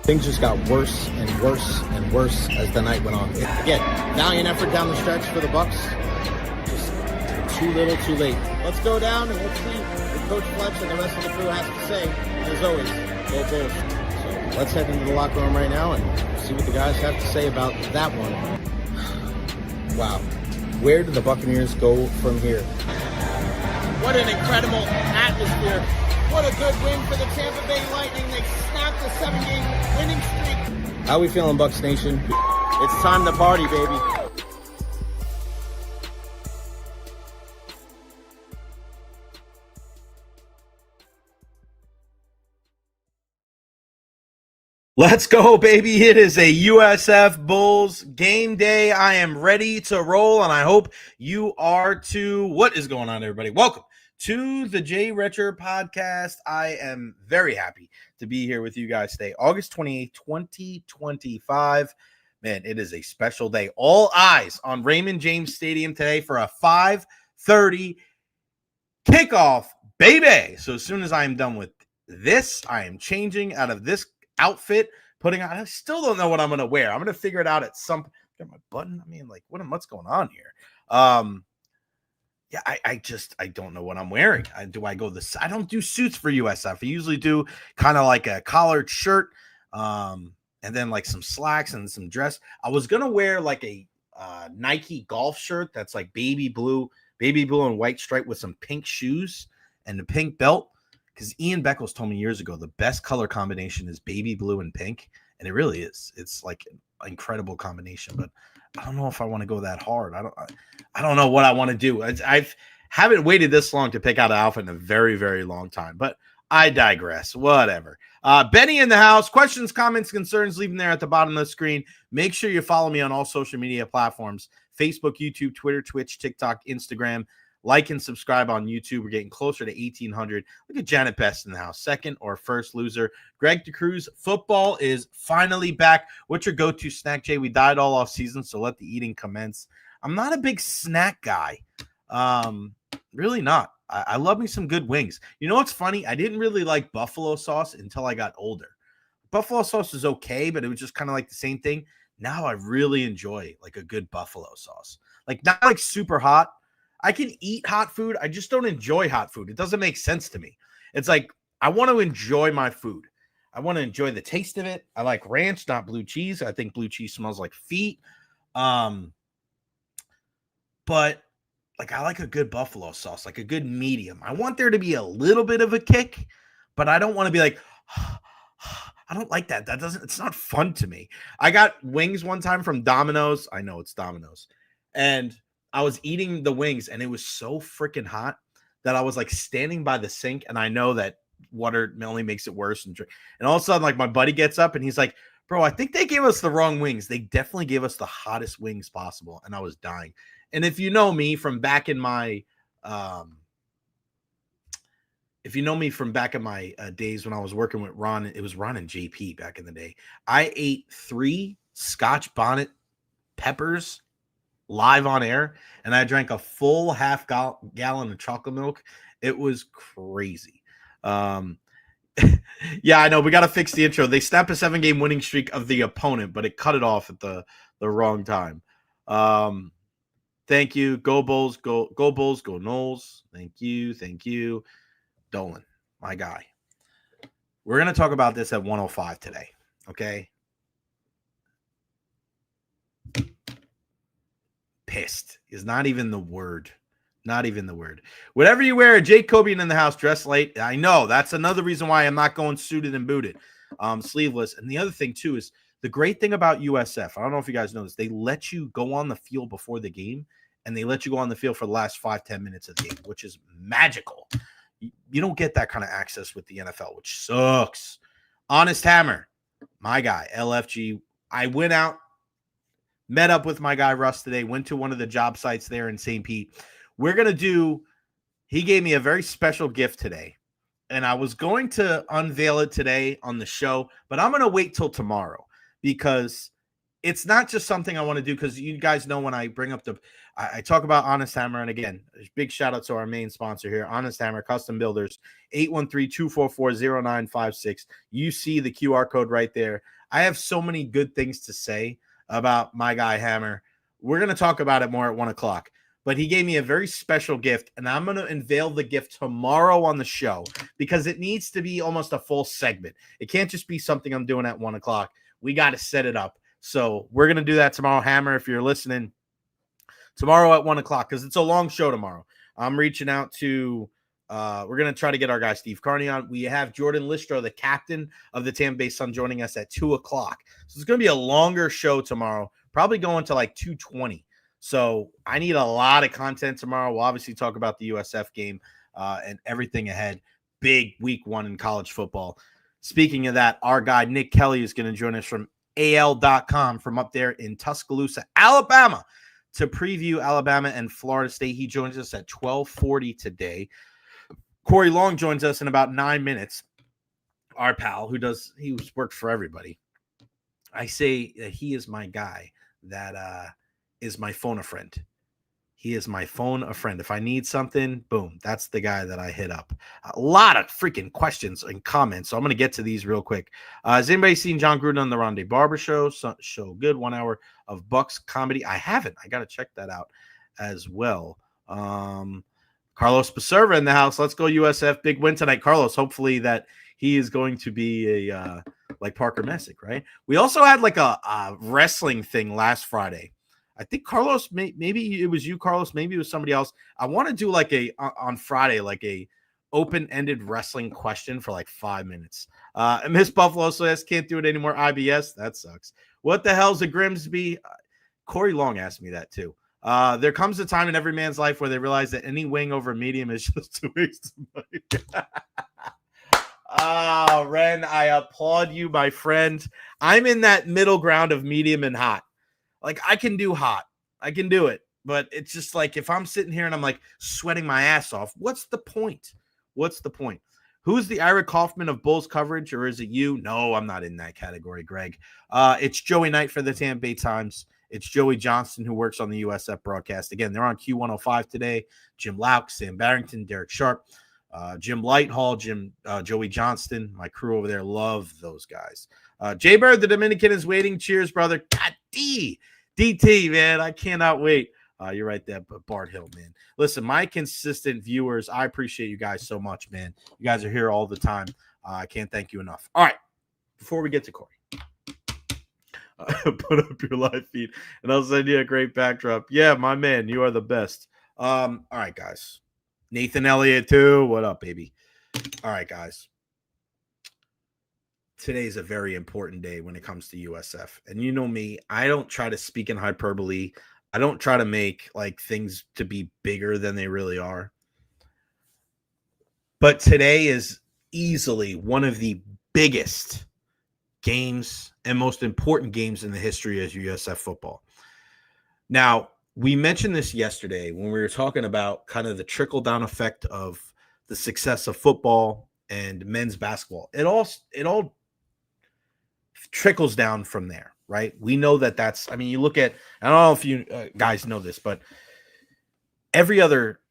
Things just got worse and worse and worse as the night went on. Again, valiant effort down the stretch for the Bucs. Just too little, too late. Let's go down and let's see what Coach Fletch and the rest of the crew has to say. As always, go Bulls. So let's head into the locker room right now and see what the guys have to say about that one. Wow. Where do the Buccaneers go from here? What an incredible atmosphere. What a good win for the Tampa Bay Lightning. They snapped a 7-game winning streak. How we feeling, Bucs Nation? It's time to party, baby. Let's go, baby. It is a USF Bulls game day. I am ready to roll, and I hope you are too. What is going on, everybody? Welcome to the Recher podcast. I am very happy to be here with you guys today, August 28th, 2025. Man, it is a special day. All eyes on Raymond James Stadium today for a 5:30 kickoff, baby. So as soon as I am done with this, I am changing out of this outfit, putting on. I still don't know what I'm going to wear. I'm going to figure it out at some. Got my button. I mean, like, what's going on here? Yeah, I don't know what I'm wearing. I don't do suits for USF. I usually do kind of like a collared shirt, and then like some slacks and some dress. I was gonna wear like a Nike golf shirt that's like baby blue and white stripe with some pink shoes and a pink belt. Because Ian Beckles told me years ago the best color combination is baby blue and pink, and it really is. It's like an incredible combination, but I don't know if I want to go that hard. I don't know what I want to do. I haven't waited this long to pick out an outfit in a very, very long time, but I digress. Whatever. Benny in the house. Questions, comments, concerns, leave them there at the bottom of the screen. Make sure you follow me on all social media platforms: Facebook, YouTube, Twitter, Twitch, TikTok, Instagram. Like and subscribe on YouTube. We're getting closer to 1,800. Look at Janet Best in the house. Second or first loser. Greg DeCruz, football is finally back. What's your go-to snack, Jay? We died all off season, so let the eating commence. I'm not a big snack guy. Really not. I love me some good wings. You know what's funny? I didn't really like buffalo sauce until I got older. Buffalo sauce is okay, but it was just kind of like the same thing. Now I really enjoy like a good buffalo sauce. Like not like super hot. I can eat hot food. I just don't enjoy hot food. It doesn't make sense to me. It's like I want to enjoy my food. I want to enjoy the taste of it. I like ranch, not blue cheese. I think blue cheese smells like feet. But like I like a good buffalo sauce, like a good medium. I want there to be a little bit of a kick, but I don't want to be like, I don't like that. It's not fun to me. I got wings one time from Domino's. I know it's Domino's. And I was eating the wings and it was so freaking hot that I was like standing by the sink, and I know that water only makes it worse. And all of a sudden, like my buddy gets up and he's like, bro, I think they gave us the wrong wings. They definitely gave us the hottest wings possible. And I was dying. And if you know me from back in my, days when I was working with Ron, it was Ron and JP back in the day. I ate 3 Scotch bonnet peppers live on air, and I drank a full half gallon of chocolate milk. It was crazy. Yeah, I know. We got to fix the intro. They snapped a 7-game winning streak of the opponent, but it cut it off at the wrong time. Thank you. Go Bulls. Go Bulls. Go Knowles. Thank you. Dolan, my guy. We're going to talk about this at 105 today, okay? Pissed is not even the word. Not even the word. Whatever you wear, Jake Cobian in the house, dress late. I know that's another reason why I'm not going suited and booted, sleeveless. And the other thing too is the great thing about USF. I don't know if you guys know this. They let you go on the field before the game, and they let you go on the field for the last 5-10 minutes of the game, which is magical. You don't get that kind of access with the NFL, which sucks. Honest Hammer, my guy, LFG. I went out, met up with my guy Russ today, went to one of the job sites there in St. Pete. He gave me a very special gift today, and I was going to unveil it today on the show, but I'm going to wait till tomorrow because it's not just something I want to do, because you guys know when I bring up I talk about Honest Hammer, and again, big shout out to our main sponsor here, Honest Hammer Custom Builders, 813-244-0956. You see the QR code right there. I have so many good things to say about my guy Hammer. We're going to talk about it more at 1 o'clock. But he gave me a very special gift, and I'm going to unveil the gift tomorrow on the show because it needs to be almost a full segment. It can't just be something I'm doing at 1 o'clock. We got to set it up. So we're going to do that tomorrow. Hammer, if you're listening, tomorrow at 1 o'clock because it's a long show tomorrow. I'm reaching out to we're going to try to get our guy Steve Carney on. We have Jordan Listro, the captain of the Tampa Bay Sun, joining us at 2 o'clock. So it's going to be a longer show tomorrow, probably going to like 2:20. So I need a lot of content tomorrow. We'll obviously talk about the USF game and everything ahead. Big week 1 in college football. Speaking of that, our guy Nick Kelly is going to join us from AL.com from up there in Tuscaloosa, Alabama, to preview Alabama and Florida State. He joins us at 12:40 today. Corey Long joins us in about 9 minutes. Our pal he's worked for everybody. I say that he is my guy that is my phone a friend. He is my phone a friend. If I need something, boom, that's the guy that I hit up. A lot of freaking questions and comments, so I'm going to get to these real quick. Has anybody seen John Gruden on the Rondé Barber show? Show good, 1 hour of Bucks comedy. I haven't. I got to check that out as well. Carlos Becerra in the house. Let's go USF. Big win tonight, Carlos. Hopefully that he is going to be a like Parker Messick, right? We also had like a wrestling thing last Friday. I think Carlos, maybe it was you, Carlos. Maybe it was somebody else. I want to do like on Friday, like a open-ended wrestling question for like 5 minutes. Miss Buffalo says can't do it anymore. IBS, that sucks. What the hell's a Grimsby? Corey Long asked me that too. There comes a time in every man's life where they realize that any wing over medium is just a waste of money. Ren, I applaud you, my friend. I'm in that middle ground of medium and hot. Like, I can do hot. I can do it. But it's just like if I'm sitting here and I'm like sweating my ass off, what's the point? What's the point? Who's the Ira Kaufman of Bulls coverage, or is it you? No, I'm not in that category, Greg. It's Joey Knight for the Tampa Bay Times. It's Joey Johnston who works on the USF broadcast. Again, they're on Q105 today. Jim Lauk, Sam Barrington, Derek Sharp, Jim Lighthall, Joey Johnston. My crew over there love those guys. Jay Bird, the Dominican is waiting. Cheers, brother. God, DT, man. I cannot wait. You're right there, but Bart Hill, man. Listen, my consistent viewers, I appreciate you guys so much, man. You guys are here all the time. I can't thank you enough. All right, before we get to Corey, put up your live feed, and I'll send you a great backdrop. Yeah, my man, you are the best. All right, guys. Nathan Elliott, too. What up, baby? All right, guys. Today is a very important day when it comes to USF. And you know me, I don't try to speak in hyperbole. I don't try to make like things to be bigger than they really are. But today is easily one of the biggest games and most important games in the history of USF football. Now, we mentioned this yesterday when we were talking about kind of the trickle-down effect of the success of football and men's basketball. It all trickles down from there, right? We know that's, I mean, you look at, I don't know if you guys know this, but every other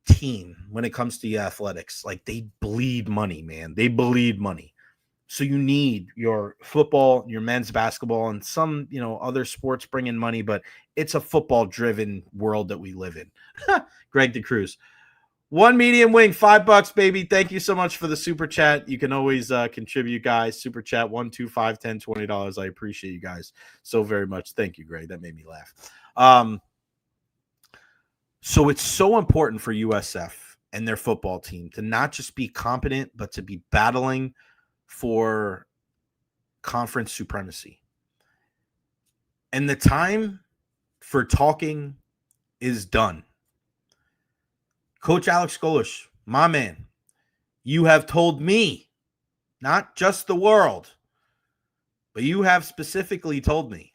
team, when it comes to athletics, like they bleed money, man. They bleed money. So you need your football, your men's basketball, and some, other sports bring in money, but it's a football-driven world that we live in. Greg DeCruz. One medium wing, $5, baby. Thank you so much for the super chat. You can always contribute, guys. Super chat, $1, $2, $5, $10, $20. I appreciate you guys so very much. Thank you, Greg. That made me laugh. So it's so important for USF and their football team to not just be competent, but to be battling for conference supremacy. And the time for talking is done. Coach Alex Golesh, my man, you have told me, not just the world, but you have specifically told me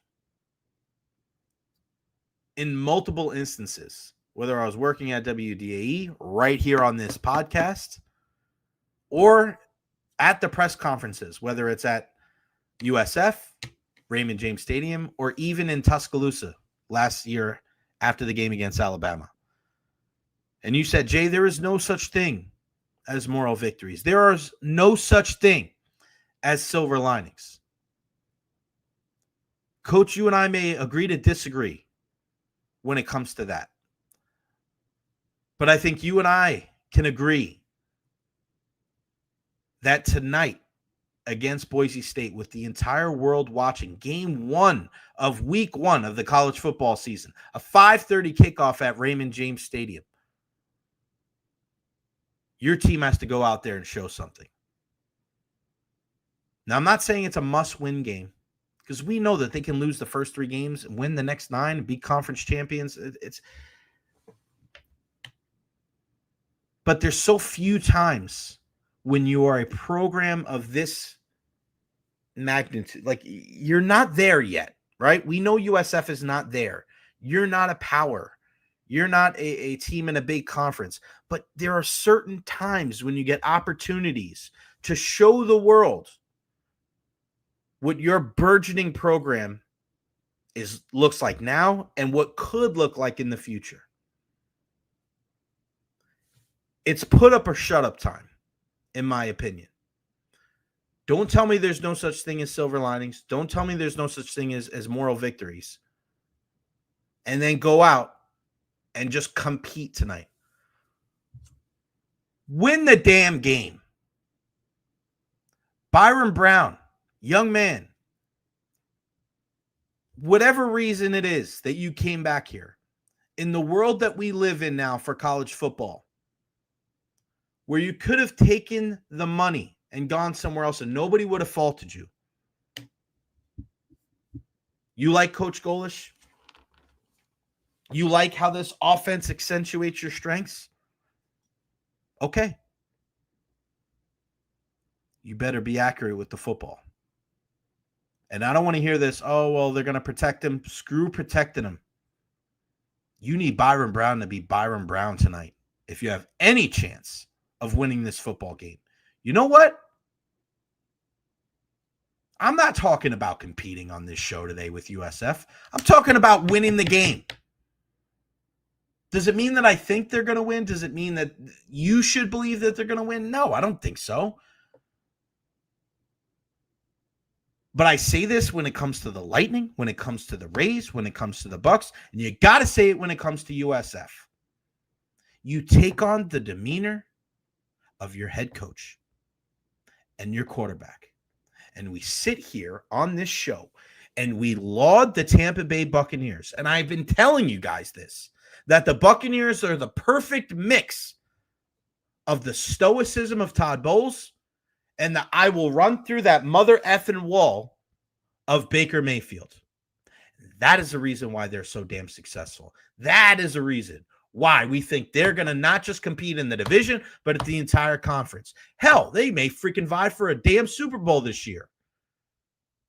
in multiple instances, whether I was working at WDAE right here on this podcast or at the press conferences, whether it's at USF, Raymond James Stadium, or even in Tuscaloosa last year after the game against Alabama. And you said, Jay, there is no such thing as moral victories. There is no such thing as silver linings. Coach, you and I may agree to disagree when it comes to that. But I think you and I can agree that tonight against Boise State, with the entire world watching, game 1 of week 1 of the college football season, a 5:30 kickoff at Raymond James Stadium, your team has to go out there and show something. Now, I'm not saying it's a must-win game, because we know that they can lose the first 3 games and win the next 9 and be conference champions. But there's so few times when you are a program of this magnitude. Like, you're not there yet, right? We know USF is not there. You're not a power. You're not a team in a big conference. But there are certain times when you get opportunities to show the world what your burgeoning program looks like now and what could look like in the future. It's put up or shut up time, in my opinion. Don't tell me there's no such thing as silver linings. Don't tell me there's no such thing as moral victories. And then go out and just compete tonight. Win the damn game. Byrum Brown, young man, whatever reason it is that you came back here, in the world that we live in now for college football, where you could have taken the money and gone somewhere else and nobody would have faulted you. You like Coach Golesh? You like how this offense accentuates your strengths? Okay. You better be accurate with the football. And I don't want to hear this, oh, well, they're going to protect him. Screw protecting him. You need Byrum Brown to be Byrum Brown tonight if you have any chance of winning this football game. You know what? I'm not talking about competing on this show today with USF. I'm talking about winning the game. Does it mean that I think they're going to win? Does it mean that you should believe that they're going to win? No, I don't think so. But I say this when it comes to the Lightning, when it comes to the Rays, when it comes to the Bucks, and you got to say it when it comes to USF. You take on the demeanor of your head coach and your quarterback. And we sit here on this show and we laud the Tampa Bay Buccaneers. And I've been telling you guys this, that the Buccaneers are the perfect mix of the stoicism of Todd Bowles and the I will run through that mother effing wall of Baker Mayfield. That is the reason why they're so damn successful. That is the reason why we think they're going to not just compete in the division, but at the entire conference. Hell, they may freaking vie for a damn Super Bowl this year.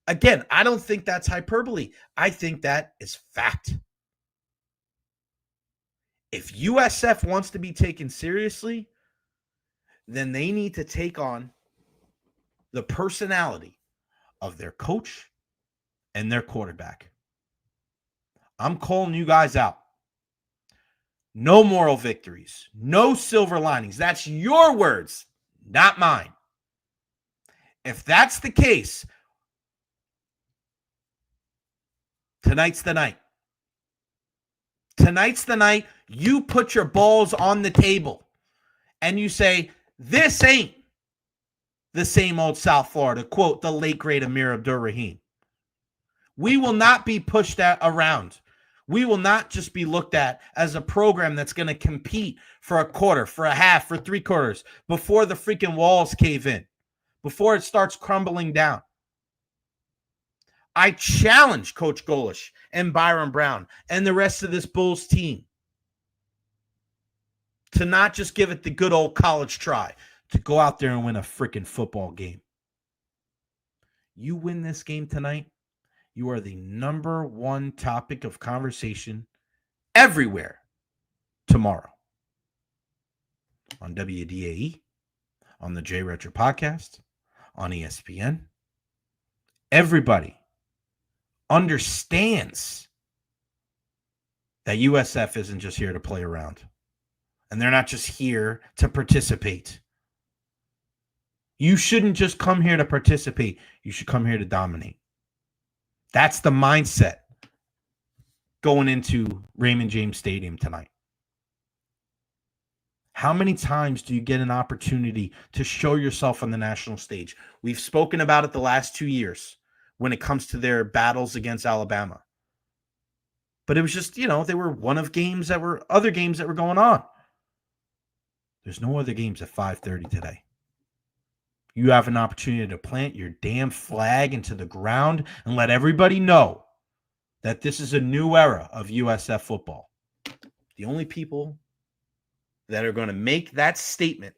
Again, I don't think that's hyperbole. I think that is fact. If USF wants to be taken seriously, then they need to take on the personality of their coach and their quarterback. I'm calling you guys out. No moral victories. No silver linings. That's your words, not mine. If that's the case, tonight's the night. Tonight's the night you put your balls on the table and you say, this ain't the same old South Florida, quote the late great Amir Abdur-Rahim. We will not be pushed around. We will not just be looked at as a program that's going to compete for a quarter, for a half, for 3/4 before the freaking walls cave in, before it starts crumbling down. I challenge Coach Golesh and Byrum Brown and the rest of this Bulls team to not just give it the good old college try, to go out there and win a freaking football game. You win this game tonight, you are the number one topic of conversation everywhere tomorrow. On WDAE, on the Recher podcast, on ESPN. Everybody understands that USF isn't just here to play around. And they're not just here to participate. You shouldn't just come here to participate. You should come here to dominate. That's the mindset going into Raymond James Stadium tonight. How many times do you get an opportunity to show yourself on the national stage? We've spoken about it the last 2 years when it comes to their battles against Alabama. But it was just, they were one of other games that were going on. There's no other games at 5:30 today. You have an opportunity to plant your damn flag into the ground and let everybody know that this is a new era of USF football. The only people that are going to make that statement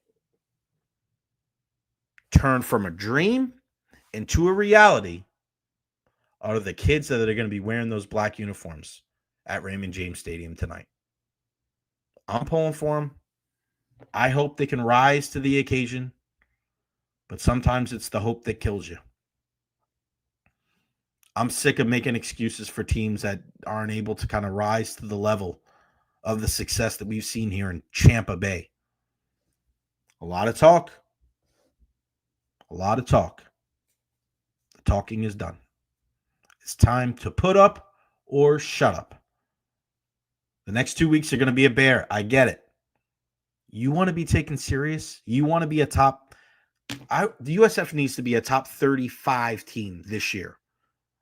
turn from a dream into a reality are the kids that are going to be wearing those black uniforms at Raymond James Stadium tonight. I'm pulling for them. I hope they can rise to the occasion, but sometimes it's the hope that kills you. I'm sick of making excuses for teams that aren't able to kind of rise to the level of the success that we've seen here in Tampa Bay. A lot of talk. A lot of talk. The talking is done. It's time to put up or shut up. The next 2 weeks are going to be a bear. I get it. You want to be taken serious? You want to be a top... the USF needs to be a top 35 team this year.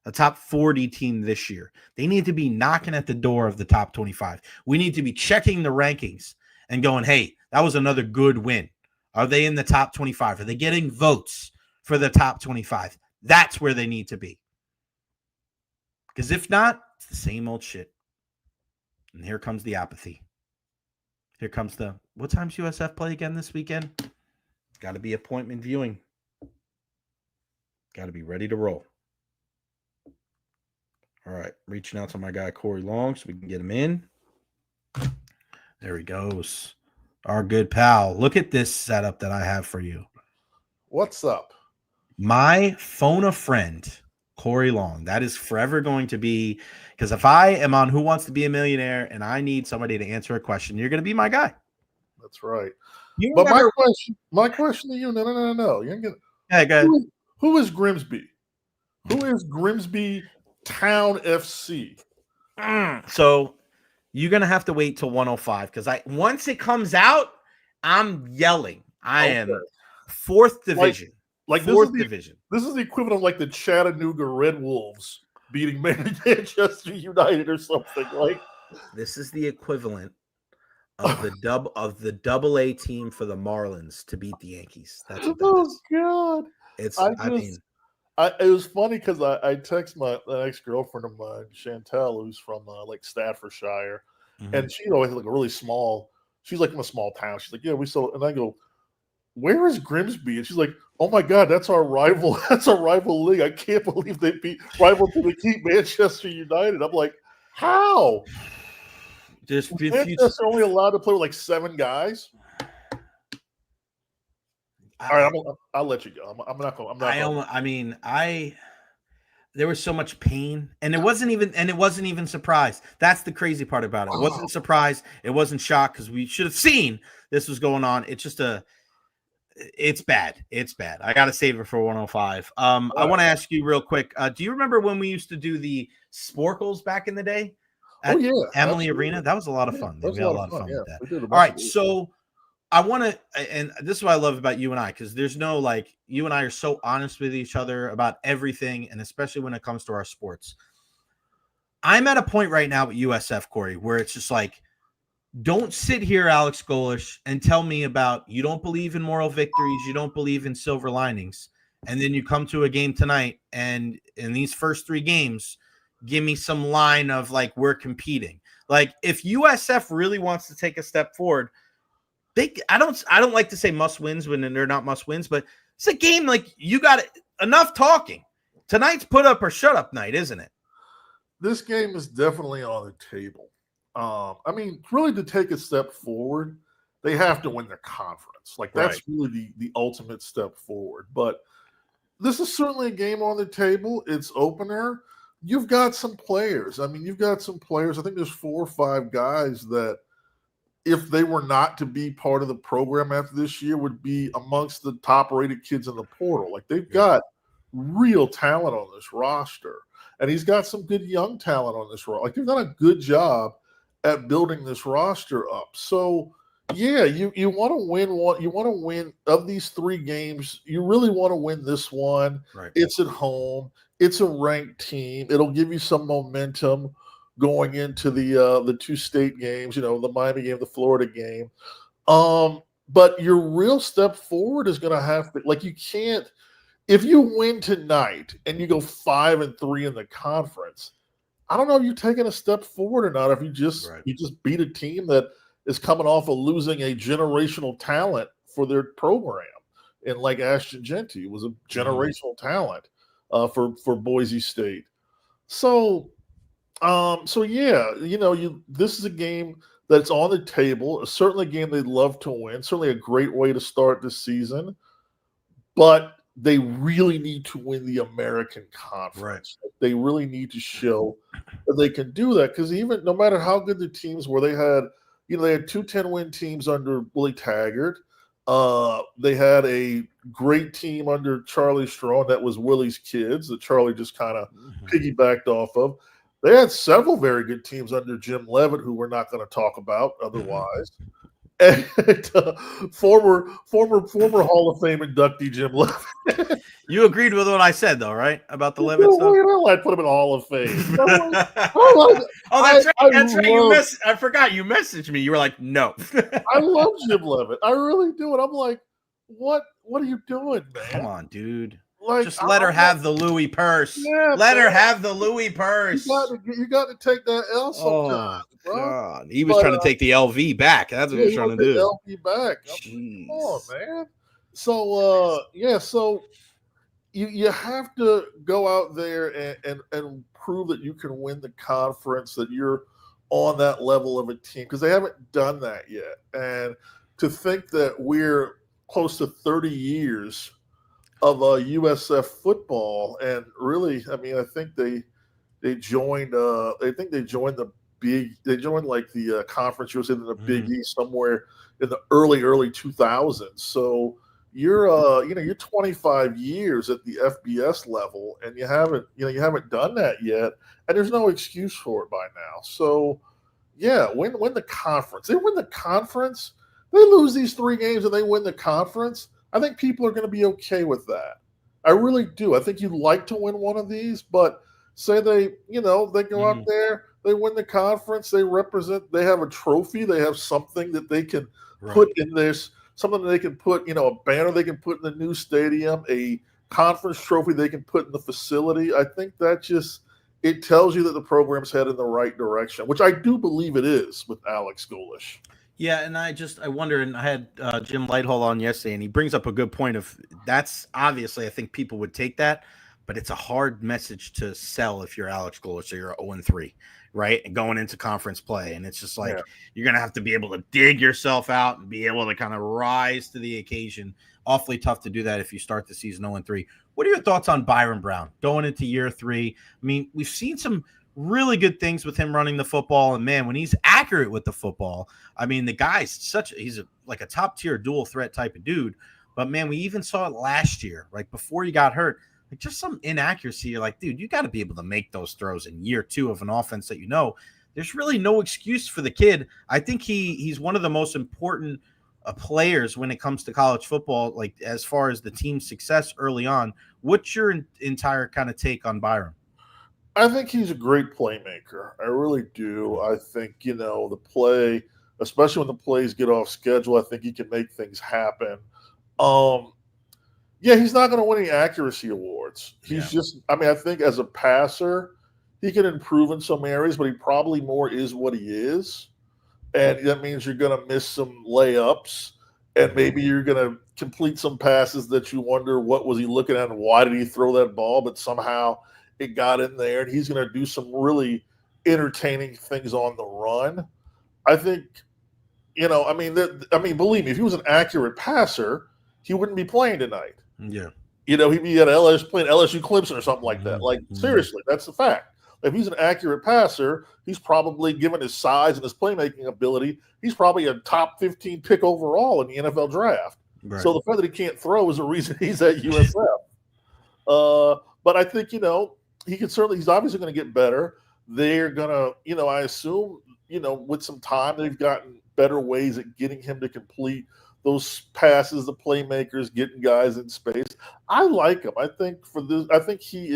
A top 40 team this year. They need to be knocking at the door of the top 25. We need to be checking the rankings and going, hey, that was another good win. Are they in the top 25? Are they getting votes for the top 25? That's where they need to be. Because if not, it's the same old shit. And here comes the apathy. Here comes what time's USF play again this weekend? Got to be appointment viewing. Got to be ready to roll. All right, reaching out to my guy Corey Long so we can get him in. There he goes. Our good pal. Look at this setup that I have for you. What's up? My phone a friend, Corey Long. That is forever going to be, because if I am on Who Wants to Be a Millionaire and I need somebody to answer a question, you're going to be my guy. That's right. But my question to you, no. You're gonna, yeah, go ahead. Who is Grimsby? Who is Grimsby Town FC? So you're going to have to wait till 105 because once it comes out, I'm yelling. I am fourth division. Like fourth division. This is the equivalent of like the Chattanooga Red Wolves beating Manchester United or something. Like this is the equivalent of the double A team for the Marlins to beat the Yankees. That's what that is. God. It was funny because I text my ex-girlfriend of mine, Chantel, who's from like Staffordshire, and she always like a really small. She's like from a small town. She's like, yeah, and I go, where is Grimsby? And she's like, oh my God, that's our rival. That's our rival league. I can't believe they beat rival to the keep Manchester United. I'm like, how? Manchester only allowed to play with like 7 guys. All right, I'll let you go. I'm not going. There was so much pain, and it wasn't even surprise. That's the crazy part about it. It wasn't surprise. It wasn't shock because we should have seen this was going on. It's just it's bad. It's bad. I got to save it for 105. I want to ask you real quick. Do you remember when we used to do the Sporkles back in the day at Emily absolutely. Arena? That was a lot of fun. We had a lot of fun with that. All right, so I want to, and this is what I love about you and I, because there's no you and I are so honest with each other about everything, and especially when it comes to our sports. I'm at a point right now with USF, Corey, where it's just like, don't sit here, Alex Golesh, and tell me about you don't believe in moral victories, you don't believe in silver linings, and then you come to a game tonight, and in these first 3 games, give me some line of we're competing. If USF really wants to take a step forward, I don't like to say must wins when they're not must wins, but it's a game you got enough talking. Tonight's put up or shut up night, isn't it? This game is definitely on the table. Really to take a step forward, they have to win their conference. That's really the ultimate step forward. But this is certainly a game on the table. It's opener. You've got some players. I think there's 4 or 5 guys that, if they were not to be part of the program after this year, would be amongst the top-rated kids in the portal. They've got real talent on this roster. And he's got some good young talent on this roster. Like, they've done a good job at building this roster up. So, yeah, you want to win one. You want to win of these 3 games. You really want to win this one. Right. It's at home. It's a ranked team. It'll give you some momentum going into the 2 state games, the Miami game, the Florida game. But your real step forward is going to have to, like, you can't, if you win tonight and you go 5-3 in the conference, I don't know if you're taking a step forward or not. If you just beat a team that is coming off of losing a generational talent for their program, and like Ashton Jeanty was a generational talent for Boise State. So yeah, this is a game that's on the table. Certainly a game they'd love to win. Certainly a great way to start the season. But they really need to win the American Conference. Right. They really need to show that they can do that, because even no matter how good the teams were, they had 2 10-win teams under Willie Taggart. They had a great team under Charlie Strong that was Willie's kids that Charlie just kind of piggybacked off of. They had several very good teams under Jim Leavitt, who we're not going to talk about otherwise. And former Hall of Fame inductee Jim Leavitt. You agreed with what I said, though, right? About the Leavitt stuff? I put him in Hall of Fame. That's right. That's right. I forgot. You messaged me. You were like, no. I love Jim Leavitt. I really do. And I'm like, what are you doing, man? Come on, dude. Like, just let her have the Louis purse. Yeah, let her have the Louis purse. You got to take that L sometimes, bro. God. He was trying to take the LV back. That's what he was trying to do. LV back. Come on, man. So, so you have to go out there and prove that you can win the conference, that you're on that level of a team, because they haven't done that yet. And to think that we're close to 30 years of USF football, and really, I mean, I think they joined. They joined the Conference USA in the Big East somewhere in the early 2000s. So you're 25 years at the FBS level, and you haven't done that yet, and there's no excuse for it by now. So yeah, win the conference. They win the conference. They lose these 3 games and they win the conference. I think people are going to be okay with that. I really do. I think you'd like to win one of these, but say they go out there, they win the conference, they have a trophy, they have something that they can put in this, something that they can put, a banner they can put in the new stadium, a conference trophy they can put in the facility. I think that it tells you that the program's headed in the right direction, which I do believe it is with Alex Golesh. Yeah, and I wonder, and I had Jim Lighthall on yesterday, and he brings up a good point of that's obviously, I think people would take that, but it's a hard message to sell if you're Alex Golesh or you're 0-3, right? And going into conference play. And it's just like, you're going to have to be able to dig yourself out and be able to kind of rise to the occasion. Awfully tough to do that if you start the season 0-3. What are your thoughts on Byrum Brown going into year 3? I mean, we've seen some really good things with him running the football, and man, when he's accurate with the football, I mean, the guy's he's like a top tier dual threat type of dude. But man, we even saw it last year, like before he got hurt, like just some inaccuracy. You're like, dude, you got to be able to make those throws in year 2 of an offense that there's really no excuse for the kid. I think he's one of the most important players when it comes to college football, like as far as the team's success early on. What's your entire kind of take on Byrum? I think he's a great playmaker. I really do. I think, the play, especially when the plays get off schedule, I think he can make things happen. He's not going to win any accuracy awards. He's I think as a passer, he can improve in some areas, but he probably more is what he is. And that means you're going to miss some layups, and maybe you're going to complete some passes that you wonder, what was he looking at and why did he throw that ball? But somehow it got in there, and he's going to do some really entertaining things on the run. I think, believe me, if he was an accurate passer, he wouldn't be playing tonight. Yeah. He'd be at LSU playing LSU Clemson or something like that. Like, seriously, that's the fact. If he's an accurate passer, he's probably, given his size and his playmaking ability, he's probably a top 15 pick overall in the NFL draft. Right. So the fact that he can't throw is the reason he's at USF. But I think, he's obviously going to get better. They're going to, I assume, with some time, they've gotten better ways at getting him to complete those passes, the playmakers, getting guys in space. I like him. I think he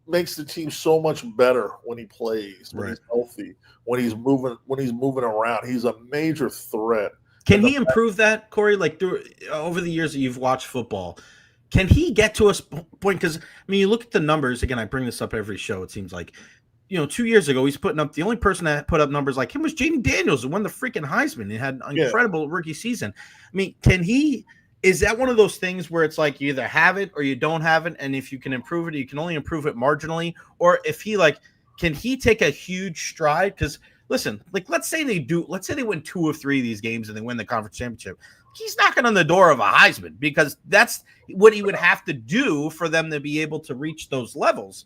makes the team so much better when he plays, when he's healthy, when he's moving around. He's a major threat. Can he improve that, Corey? Like over the years that you've watched football, can he get to a point? Because you look at the numbers again. I bring this up every show. It seems like 2 years ago, he's putting up, the only person that put up numbers like him was Jaden Daniels, who won the freaking Heisman. He had an incredible rookie season. Is that one of those things where it's like you either have it or you don't have it? And if you can improve it, you can only improve it marginally. Or if can he take a huge stride? Because listen, let's say they win 2 of 3 of these games and they win the conference championship. He's knocking on the door of a Heisman because that's what he would have to do for them to be able to reach those levels.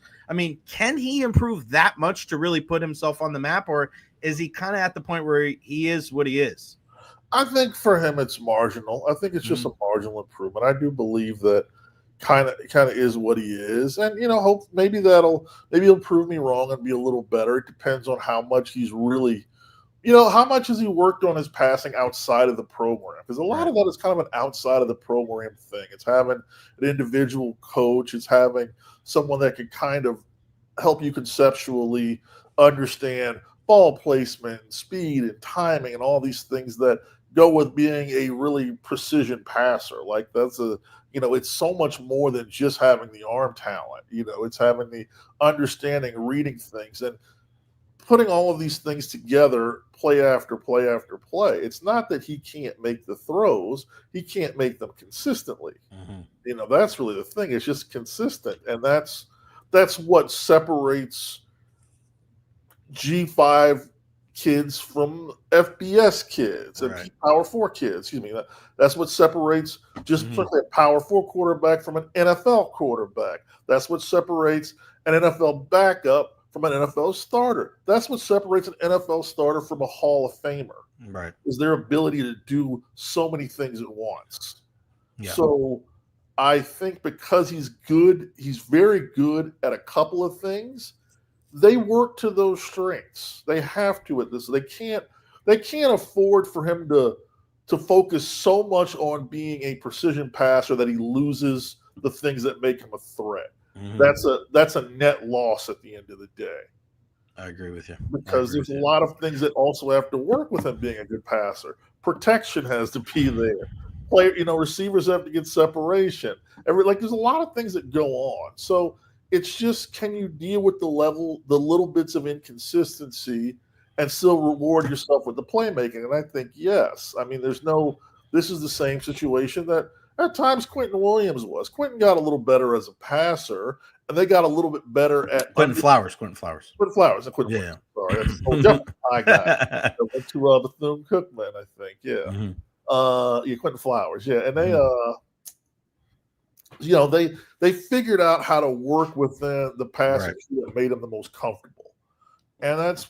Can he improve that much to really put himself on the map, or is he kind of at the point where he is what he is? I think for him it's marginal. I think it's just a marginal improvement. I do believe that kind of is what he is, and hope maybe he'll prove me wrong and be a little better. It depends on how much he's really. How much has he worked on his passing outside of the program? Because a lot of that is kind of an outside of the program thing. It's having an individual coach. It's having someone that can kind of help you conceptually understand ball placement, and speed, and timing, and all these things that go with being a really precision passer. It's so much more than just having the arm talent. It's having the understanding, reading things, and putting all of these things together play after play after play. It's not that he can't make the throws. He can't make them consistently. That's really the thing. It's just consistent. And that's what separates G5 kids from FBS kids and Power 4 kids. Excuse me. That's what separates just a Power 4 quarterback from an NFL quarterback. That's what separates an NFL backup from an NFL starter. That's what separates an NFL starter from a Hall of Famer. Right. Is their ability to do so many things at once. Yeah. So I think because he's very good at a couple of things, they work to those strengths. They have to at this. They can't afford for him to focus so much on being a precision passer that he loses the things that make him a threat. That's a net loss at the end of the day. I agree with you. Because there's a lot of things that also have to work with him being a good passer. Protection has to be there. Receivers have to get separation. There's a lot of things that go on. So it's just, can you deal with the little bits of inconsistency and still reward yourself with the playmaking? And I think yes. This is the same situation that at times Quentin Williams was. Quentin got a little better as a passer, and they got a little bit better at Quentin Flowers. Quentin Flowers. Yeah. Sorry, that's my guy. I went to Bethune-Cookman, I think. Yeah. Quentin Flowers. Yeah, and they figured out how to work within the passing that made them the most comfortable, and that's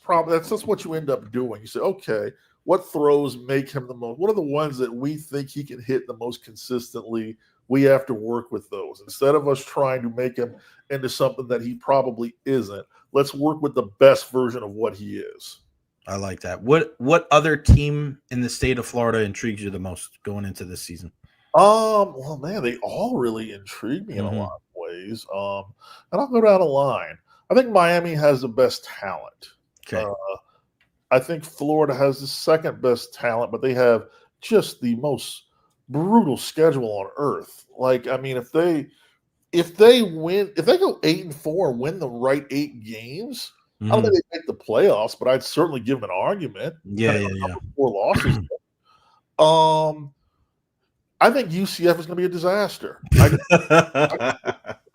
just what you end up doing. You say, okay, what throws make him the most? What are the ones that we think he can hit the most consistently? We have to work with those. Instead of us trying to make him into something that he probably isn't, let's work with the best version of what he is. I like that. What other team in the state of Florida intrigues you the most going into this season? Well, man, they all really intrigue me in a lot of ways. And I'll go down the line. I think Miami has the best talent. Okay. I think Florida has the second best talent, but they have just the most brutal schedule on earth. If they go 8-4 and win the right 8 games, I don't think they make the playoffs, but I'd certainly give them an argument. Yeah. 4 losses. I think UCF is going to be a disaster.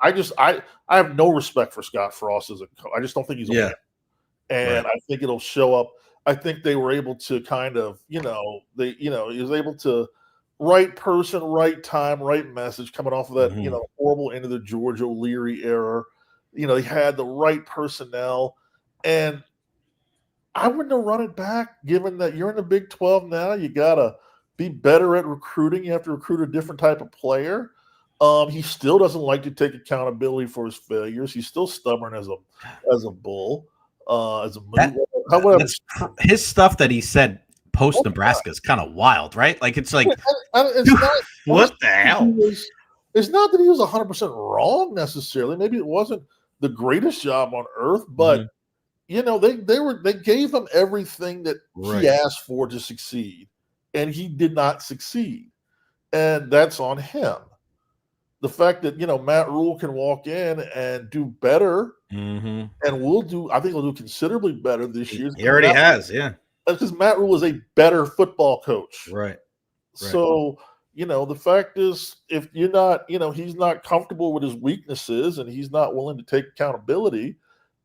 I have no respect for Scott Frost as a coach. I just don't think he's a winner. And I think it'll show up. I think they were able to kind of, he was able to right person, right time, right message coming off of that, horrible end of the George O'Leary era. He had the right personnel, and I wouldn't have run it back given that you're in the Big 12 now. You got to be better at recruiting. You have to recruit a different type of player. He still doesn't like to take accountability for his failures. He's still stubborn as a bull, as a mood. That's his stuff that he said post Nebraska is kind of wild, right? Like it's like, it's not what the hell? It's not that he was 100% wrong necessarily. Maybe it wasn't the greatest job on earth, but they gave him everything that he asked for to succeed, and he did not succeed, and that's on him. The fact that Matt Rule can walk in and do better, and I think he'll do considerably better this year. He already has, yeah. Because Matt Rule is a better football coach, right? So the fact is, if you're not, he's not comfortable with his weaknesses, and he's not willing to take accountability.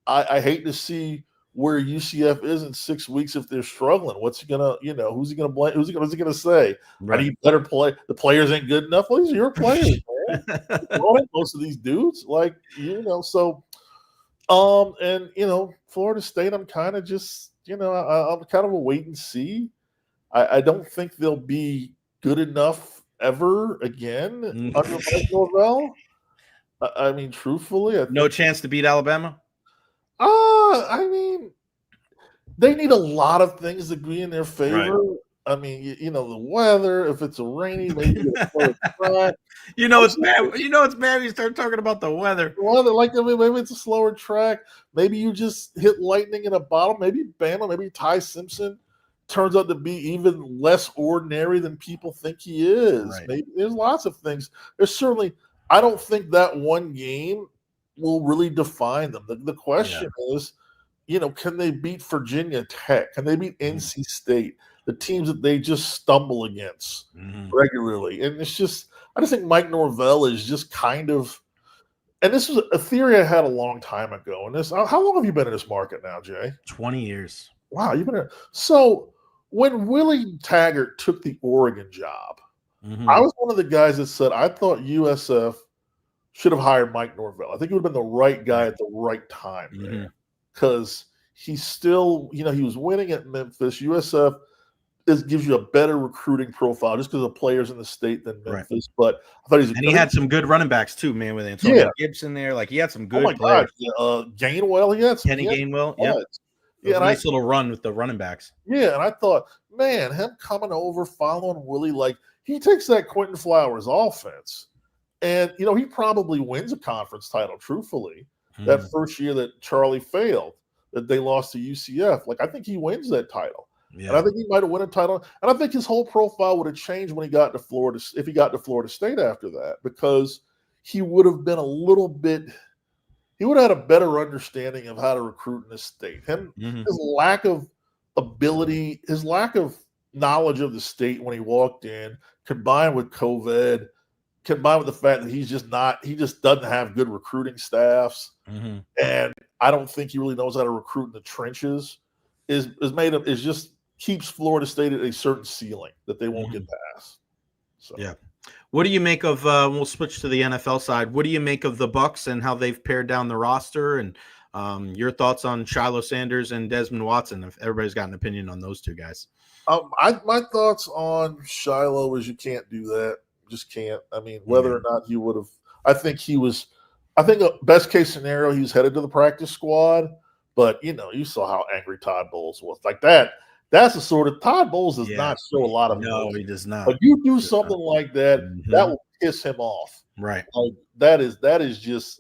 I hate to see where UCF is in 6 weeks if they're struggling. What's he gonna, who's he gonna blame? What's he gonna say? Right. I need better play. The players ain't good enough. Well, these are your players, man. Most of these dudes, so, and Florida State, I'm kind of just, I'm kind of a wait and see. I don't think they'll be good enough ever again under Mike Norvell. I mean, truthfully, no chance to beat Alabama. I mean, they need a lot of things to be in their favor. Right. I mean, the weather. If it's a rainy, maybe a slower track. It's bad. It's bad when you start talking about the weather. Maybe it's a slower track. Maybe you just hit lightning in a bottle. Maybe Bama. Maybe Ty Simpson turns out to be even less ordinary than people think he is. Right. Maybe there's lots of things. There's certainly. I don't think that one game will really define them. The question is, can they beat Virginia Tech? Can they beat NC State? The teams that they just stumble against regularly. And I just think Mike Norvell is just kind of, and this was a theory I had a long time ago. And how long have you been in this market now, Jay? 20 years. Wow, you've been here. So when Willie Taggart took the Oregon job, I was one of the guys that said, I thought USF should have hired Mike Norvell. I think he would have been the right guy at the right time there, because he's still, he was winning at Memphis. USF gives you a better recruiting profile just because of players in the state than Memphis. Right. But I thought he had some good running backs too, man. With Antonio Gibson there, he had some good players. Gainwell, he had some. Kenny Gainwell, yeah, nice little run with the running backs. Yeah, and I thought, man, him coming over, following Willie, he takes that Quentin Flowers offense. And, he probably wins a conference title, truthfully, that first year that Charlie failed, that they lost to UCF. I think he wins that title. Yeah. And I think he might have won a title. And I think his whole profile would have changed when he got to Florida, if he got to Florida State after that, because he would have been he would have had a better understanding of how to recruit in this state. His lack of ability, his lack of knowledge of the state when he walked in, combined with COVID, combined with the fact that he just doesn't have good recruiting staffs, and I don't think he really knows how to recruit in the trenches, just keeps Florida State at a certain ceiling that they won't get past. So yeah. What do you make of we'll switch to the NFL side. What do you make of the Bucs and how they've pared down the roster, and your thoughts on Shiloh Sanders and Desmond Watson, if everybody's got an opinion on those two guys? My thoughts on Shiloh is you can't do that. Just can't. I mean, whether or not he would have, I think a best case scenario, he was headed to the practice squad, but you saw how angry Todd Bowles was. That's the sort of, Todd Bowles does not show a lot of emotion. No, he does not. But you do something like that, that will piss him off. Right. That is just,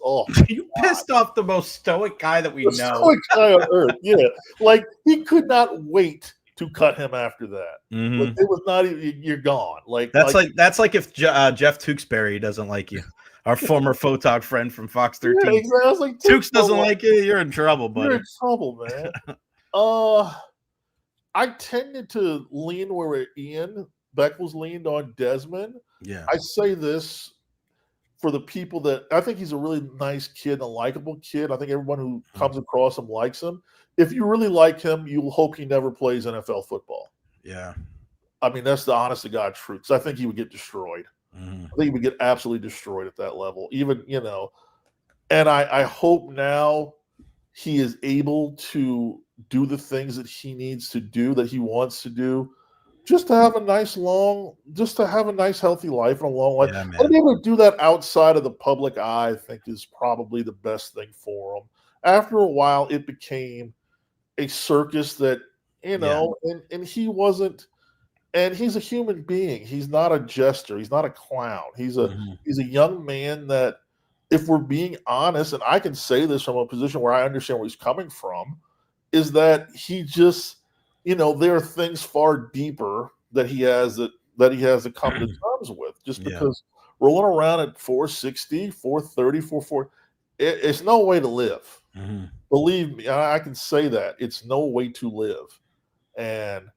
you pissed off the most stoic guy that we know. Stoic guy on earth. Yeah. He could not wait to cut him after that. It was not even, you're gone. That's like if Jeff Tewksbury doesn't like you, our former photog friend from Fox 13. Yeah, exactly. I was like, Tukes doesn't like you, you're in trouble, buddy. You're in trouble, man. I tended to lean where Ian Beckles leaned on Desmond. Yeah. I say this for the people that I think he's a really nice kid and a likable kid. I think everyone who comes across him likes him. If you really like him, you'll hope he never plays NFL football. Yeah. I mean, that's the honest to God truth. I think he would get destroyed. I think he would get absolutely destroyed at that level. Even, and I hope now he is able to do the things that he needs to do, that he wants to do, just to have a nice healthy life and a long life. Yeah, man. And being able to do that outside of the public eye, I think, is probably the best thing for him. After a while, it became a circus that, and he wasn't, and he's a human being. He's not a jester. He's not a clown. He's a young man that, if we're being honest, and I can say this from a position where I understand where he's coming from, is that he just, there are things far deeper that he has to come to terms with. Just because rolling around at 460, 430, 440, it's no way to live. Mm-hmm. Believe me, I can say that. It's no way to live. And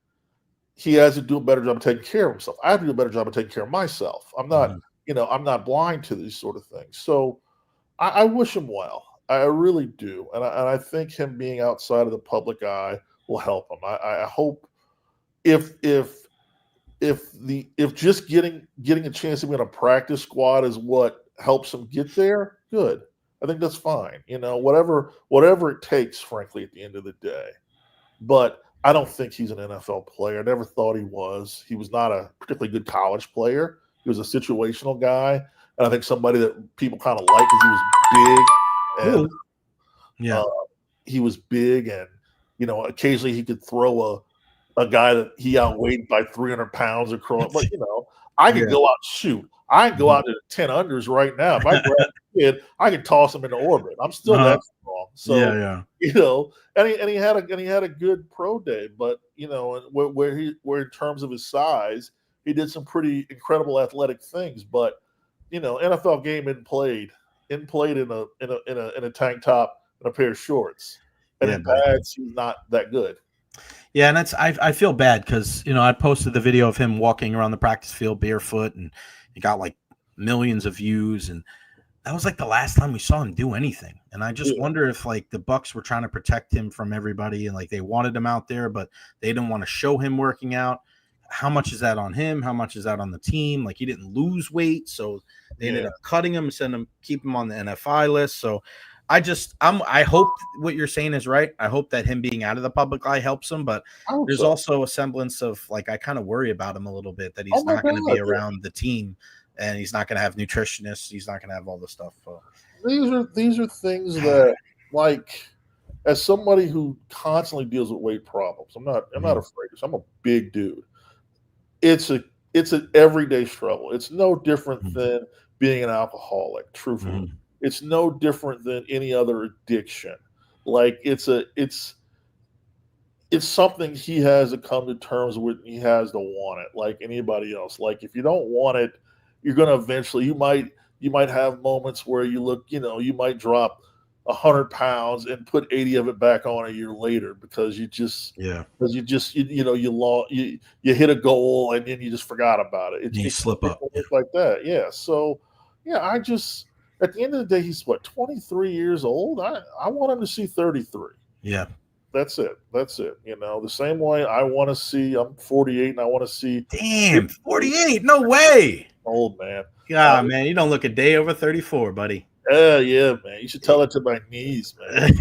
he has to do a better job of taking care of himself. I have to do a better job of taking care of myself. I'm not, I'm not blind to these sort of things. So I wish him well. I really do. And I think him being outside of the public eye will help him. I hope if just getting a chance to be on a practice squad is what helps him get there, good. I think that's fine. Whatever it takes, frankly, at the end of the day. But I don't think he's an NFL player. I never thought he was. He was not a particularly good college player. He was a situational guy. And I think somebody that people kind of liked because he was big. And he was big, and occasionally he could throw a guy that he outweighed by 300 pounds across. But I could go out and shoot. I can go out to 10 unders right now. If I grab a kid, I can toss him into orbit. I'm still that strong. So and he had a good pro day, but where in terms of his size, he did some pretty incredible athletic things. But NFL game isn't played in a tank top and a pair of shorts. And in pads, he's not that good. Yeah, and I feel bad because I posted the video of him walking around the practice field barefoot, and he got like millions of views, and that was like the last time we saw him do anything. And I just wonder if like the Bucs were trying to protect him from everybody, and like they wanted him out there, but they didn't want to show him working out. How much is that on him? How much is that on the team? Like, he didn't lose weight, so they ended up cutting him and keep him on the NFI list. So I hope what you're saying is right. I hope that him being out of the public eye helps him, but there's also a semblance of like, I kind of worry about him a little bit that he's not going to be around the team, and he's not going to have nutritionists. He's not going to have all the stuff. So. These are things that, like, as somebody who constantly deals with weight problems, I'm not afraid. I'm a big dude. It's an everyday struggle. It's no different than being an alcoholic, truthfully. It's no different than any other addiction. Like, it's something he has to come to terms with. He has to want it, like anybody else. Like, if you don't want it, you're going to eventually. You might have moments where you look. You might drop 100 pounds and put 80 of it back on a year later because you hit a goal and then you just forgot about it. You slip up like that. Yeah. So I just. At the end of the day, he's 23 years old. I want him to see 33. Yeah. That's it. The same way I want to see, I'm 48 and I want to see. Damn, 48. No way. Old man. Yeah, man. You don't look a day over 34, buddy. Yeah, man. You should tell it to my knees, man.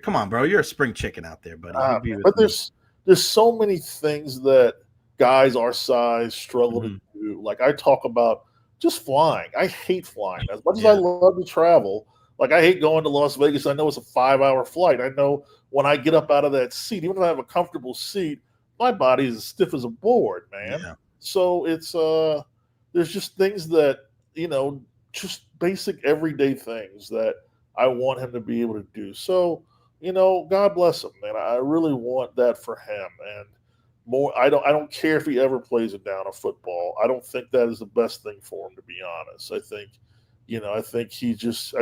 Come on, bro. You're a spring chicken out there, buddy. But there's so many things that guys our size struggle to do. Like, I talk about just flying. I hate flying. As much as I love to travel, like, I hate going to Las Vegas. I know it's a 5-hour flight. I know when I get up out of that seat, even if I have a comfortable seat, my body is as stiff as a board, man. Yeah. So it's there's just things that, just basic everyday things that I want him to be able to do. So, God bless him, man. I really want that for him. And more, I don't care if he ever plays a down of football. I don't think that is the best thing for him, to be honest. I think I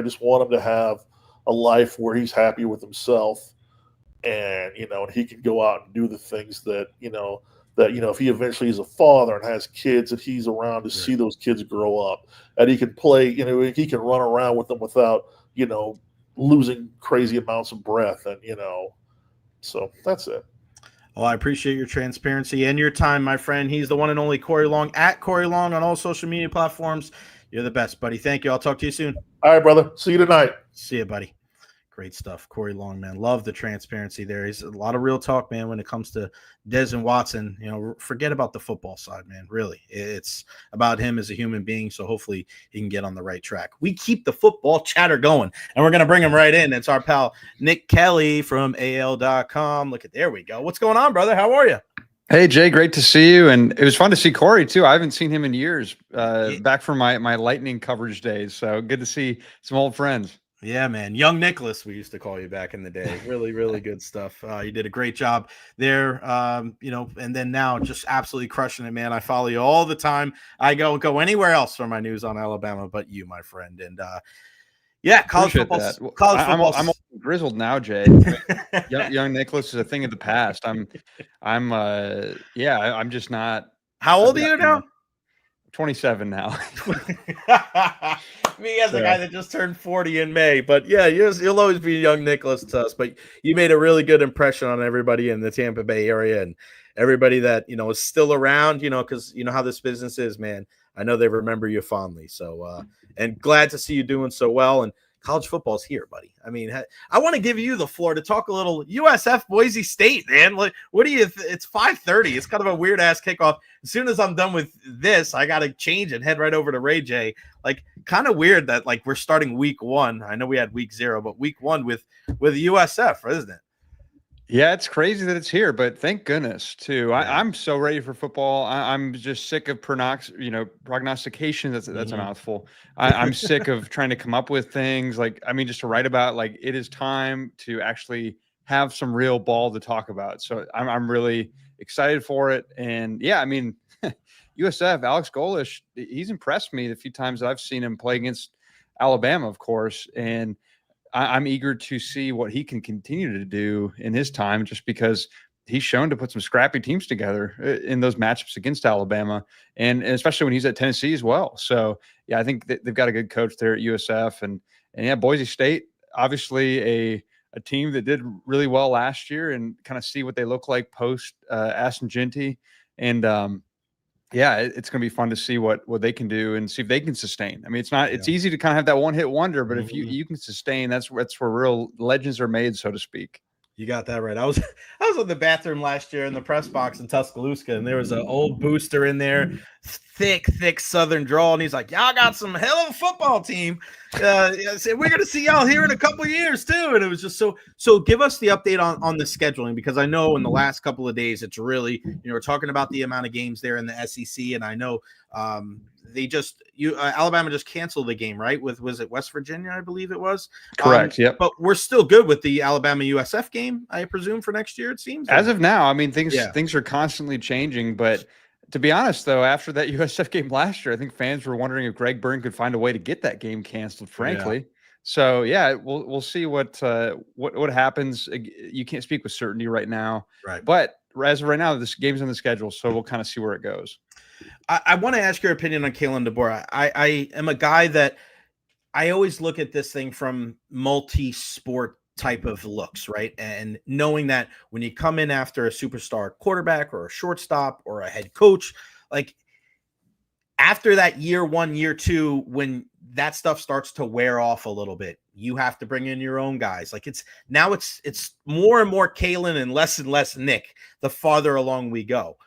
just want him to have a life where he's happy with himself, and and he can go out and do the things that if he eventually is a father and has kids, that he's around to see those kids grow up, and he can play, he can run around with them without losing crazy amounts of breath, and so that's it. Well, I appreciate your transparency and your time, my friend. He's the one and only Corey Long, at Corey Long on all social media platforms. You're the best, buddy. Thank you. I'll talk to you soon. All right, brother. See you tonight. See you, buddy. Great stuff. Corey Long, man. Love the transparency there. He's a lot of real talk, man, when it comes to Des and Watson. You know, forget about the football side, man. Really. It's about him as a human being. So hopefully he can get on the right track. We keep the football chatter going, and we're going to bring him right in. It's our pal Nick Kelly from AL.com. Look at, there we go. What's going on, brother? How are you? Hey, Jay, great to see you. And it was fun to see Corey, too. I haven't seen him in years, back from my Lightning coverage days. So good to see some old friends. Yeah, man. Young Nicholas, we used to call you back in the day. Really, really good stuff. You did a great job there, you know, and then now just absolutely crushing it, man. I follow you all the time. I don't go anywhere else for my news on Alabama but you, my friend. And yeah, college football. I'm all grizzled now, Jay. young Nicholas is a thing of the past. I'm just not. How old are you now? 27 now. Me as a guy that just turned 40 in May, but yeah, you'll always be young Nicholas to us. But you made a really good impression on everybody in the Tampa Bay area and everybody that, you know, is still around, you know, because you know how this business is, man. I know they remember you fondly. So, and glad to see you doing so well. And college football's here, buddy. I mean, I want to give you the floor to talk a little USF Boise State, man. Like, what do you? It's 5:30. It's kind of a weird ass kickoff. As soon as I'm done with this, I got to change and head right over to Ray J. Like, kind of weird that like we're starting week 1. I know we had week 0, but week 1 with USF, isn't it? Yeah, it's crazy that it's here, but thank goodness too. Yeah. I'm so ready for football. I'm just sick of prognostication. That's a mouthful. I'm sick of trying to come up with things just to write about. Like, it is time to actually have some real ball to talk about. So I'm really excited for it. And yeah, I mean, USF, Alex Golesh, he's impressed me the few times that I've seen him play against Alabama, of course, and I'm eager to see what he can continue to do in his time, just because he's shown to put some scrappy teams together in those matchups against Alabama, and especially when he's at Tennessee as well. So, yeah, I think they've got a good coach there at USF. And yeah, Boise State, obviously a team that did really well last year, and kind of see what they look like post Aston Genty. And yeah, it's going to be fun to see what they can do and see if they can sustain. I mean, it's easy to kind of have that one-hit wonder, but if you can sustain, that's where real legends are made, so to speak. You got that right. I was in the bathroom last year in the press box in Tuscaloosa, and there was an old booster in there, thick Southern drawl, and he's like, "Y'all got some hell of a football team. I said, we're gonna see y'all here in a couple of years too." And it was just so. Give us the update on the scheduling, because I know in the last couple of days it's really, we're talking about the amount of games there in the SEC, and I know Alabama just canceled the game, right? Was it West Virginia? I believe it was. Correct. Yep. But we're still good with the Alabama USF game, I presume, for next year. It seems as of now. I mean, things are constantly changing, but to be honest, though, after that USF game last year, I think fans were wondering if Greg Byrne could find a way to get that game canceled, frankly. Yeah. So yeah, we'll see what happens. You can't speak with certainty right now, right? But as of right now, this game's on the schedule, so we'll kind of see where it goes. I want to ask your opinion on Kalen DeBoer. I am a guy that I always look at this thing from multi-sport type of looks, right? And knowing that when you come in after a superstar quarterback or a shortstop or a head coach, like after that year 1, year 2, when that stuff starts to wear off a little bit, you have to bring in your own guys. Like it's more and more Kalen and less Nick the farther along we go.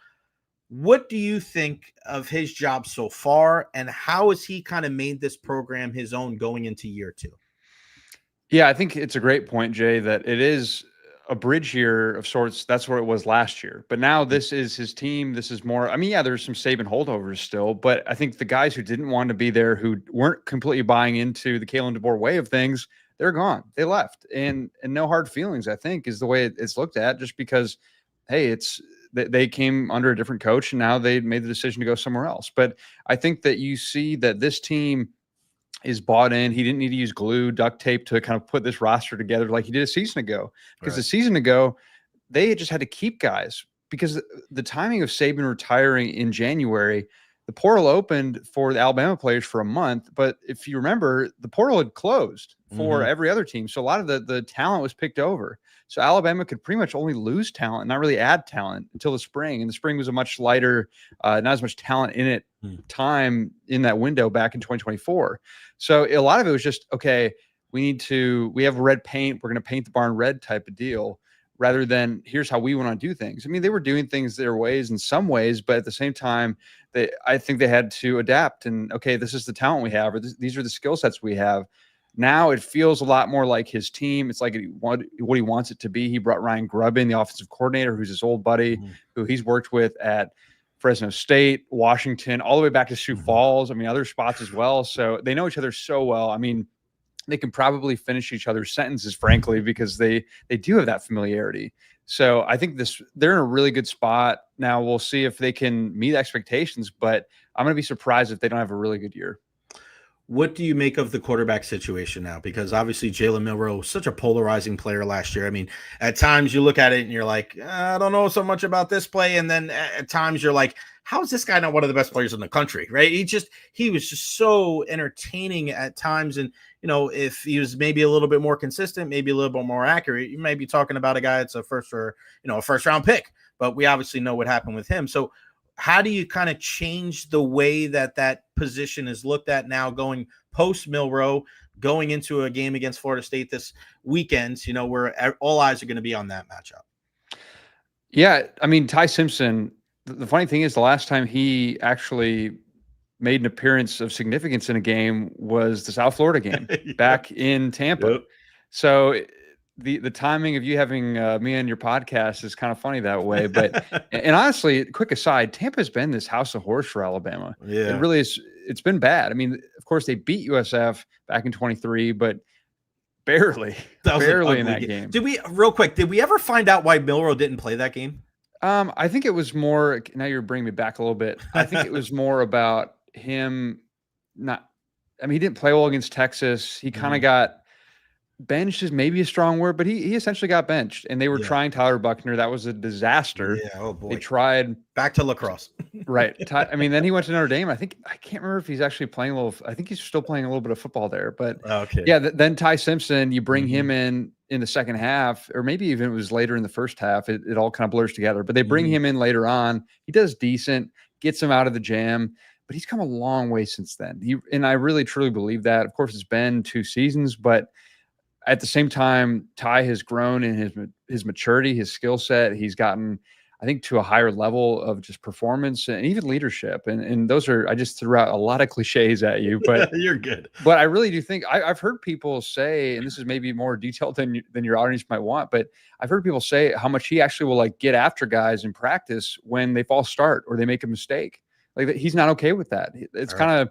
What do you think of his job so far, and how has he kind of made this program his own going into year 2? Yeah, I think it's a great point, Jay, that it is a bridge year of sorts. That's where it was last year. But now this is his team. This is more, I mean, yeah, there's some Saban holdovers still, but I think the guys who didn't want to be there, who weren't completely buying into the Kalen DeBoer way of things, they're gone. They left. And no hard feelings, I think, is the way it's looked at, just because, hey, they came under a different coach and now they made the decision to go somewhere else. But I think that you see that this team is bought in. He didn't need to use glue, duct tape to kind of put this roster together like he did a season ago. Because a season ago, they just had to keep guys, because the timing of Saban retiring in January, the portal opened for the Alabama players for a month. But if you remember, the portal had closed for every other team. So a lot of the talent was picked over. So Alabama could pretty much only lose talent, not really add talent, until the spring. And the spring was a much lighter, not as much talent in it time in that window back in 2024. So a lot of it was just, okay, we have red paint. We're going to paint the barn red type of deal, rather than here's how we want to do things. I mean, they were doing things their ways in some ways, but at the same time, I think they had to adapt and, okay, this is the talent we have, or these are the skill sets we have. Now it feels a lot more like his team. It's like what he wants it to be. He brought Ryan Grubb in, the offensive coordinator, who's his old buddy, who he's worked with at Fresno State, Washington, all the way back to Sioux Falls. I mean, other spots as well. So they know each other so well. I mean, they can probably finish each other's sentences, frankly, because they do have that familiarity. So I think they're in a really good spot. Now we'll see if they can meet expectations, but I'm going to be surprised if they don't have a really good year. What do you make of the quarterback situation now? Because obviously Jalen Milroe was such a polarizing player last year. I mean, at times you look at it and you're like, I don't know so much about this play. And then at times you're like, how is this guy not one of the best players in the country, right? He was just so entertaining at times. And, if he was maybe a little bit more consistent, maybe a little bit more accurate, you may be talking about a guy that's a first round pick. But we obviously know what happened with him. So how do you kind of change the way that position is looked at now, going post Milroe, going into a game against Florida State this weekend, where all eyes are going to be on that matchup? Yeah. I mean, Ty Simpson, the funny thing is the last time he actually made an appearance of significance in a game was the South Florida game back in Tampa. Yep. So the timing of you having me on your podcast is kind of funny that way. But and honestly, quick aside, Tampa's been this house of horse for Alabama. Yeah, it really is. It's been bad. I mean, of course, they beat USF back in 23, but barely in that game. Did we ever find out why Milroe didn't play that game? I think it was more. Now you're bringing me back a little bit. I think it was more about him not. I mean, he didn't play well against Texas. He kind of got benched is maybe a strong word, but he essentially got benched, and they were trying Tyler Buckner. That was a disaster. Yeah, oh boy. They tried back to lacrosse. Right. I mean, then he went to Notre Dame. I can't remember if he's actually playing I think he's still playing a little bit of football there, but okay. Yeah. Then Ty Simpson, you bring him in the second half, or maybe even it was later in the first half. It all kind of blurs together, but they bring him in later on. He does decent, gets him out of the jam, but he's come a long way since then. And I really truly believe that. Of course, it's been 2 seasons, but at the same time, Ty has grown in his maturity, his skill set. He's gotten, I think, to a higher level of just performance and even leadership. And those are, I just threw out a lot of cliches at you, but you're good. But I really do think I've heard people say, and this is maybe more detailed than your audience might want, but I've heard people say how much he actually will get after guys in practice when they false start or they make a mistake. He's not okay with that. It's kind of,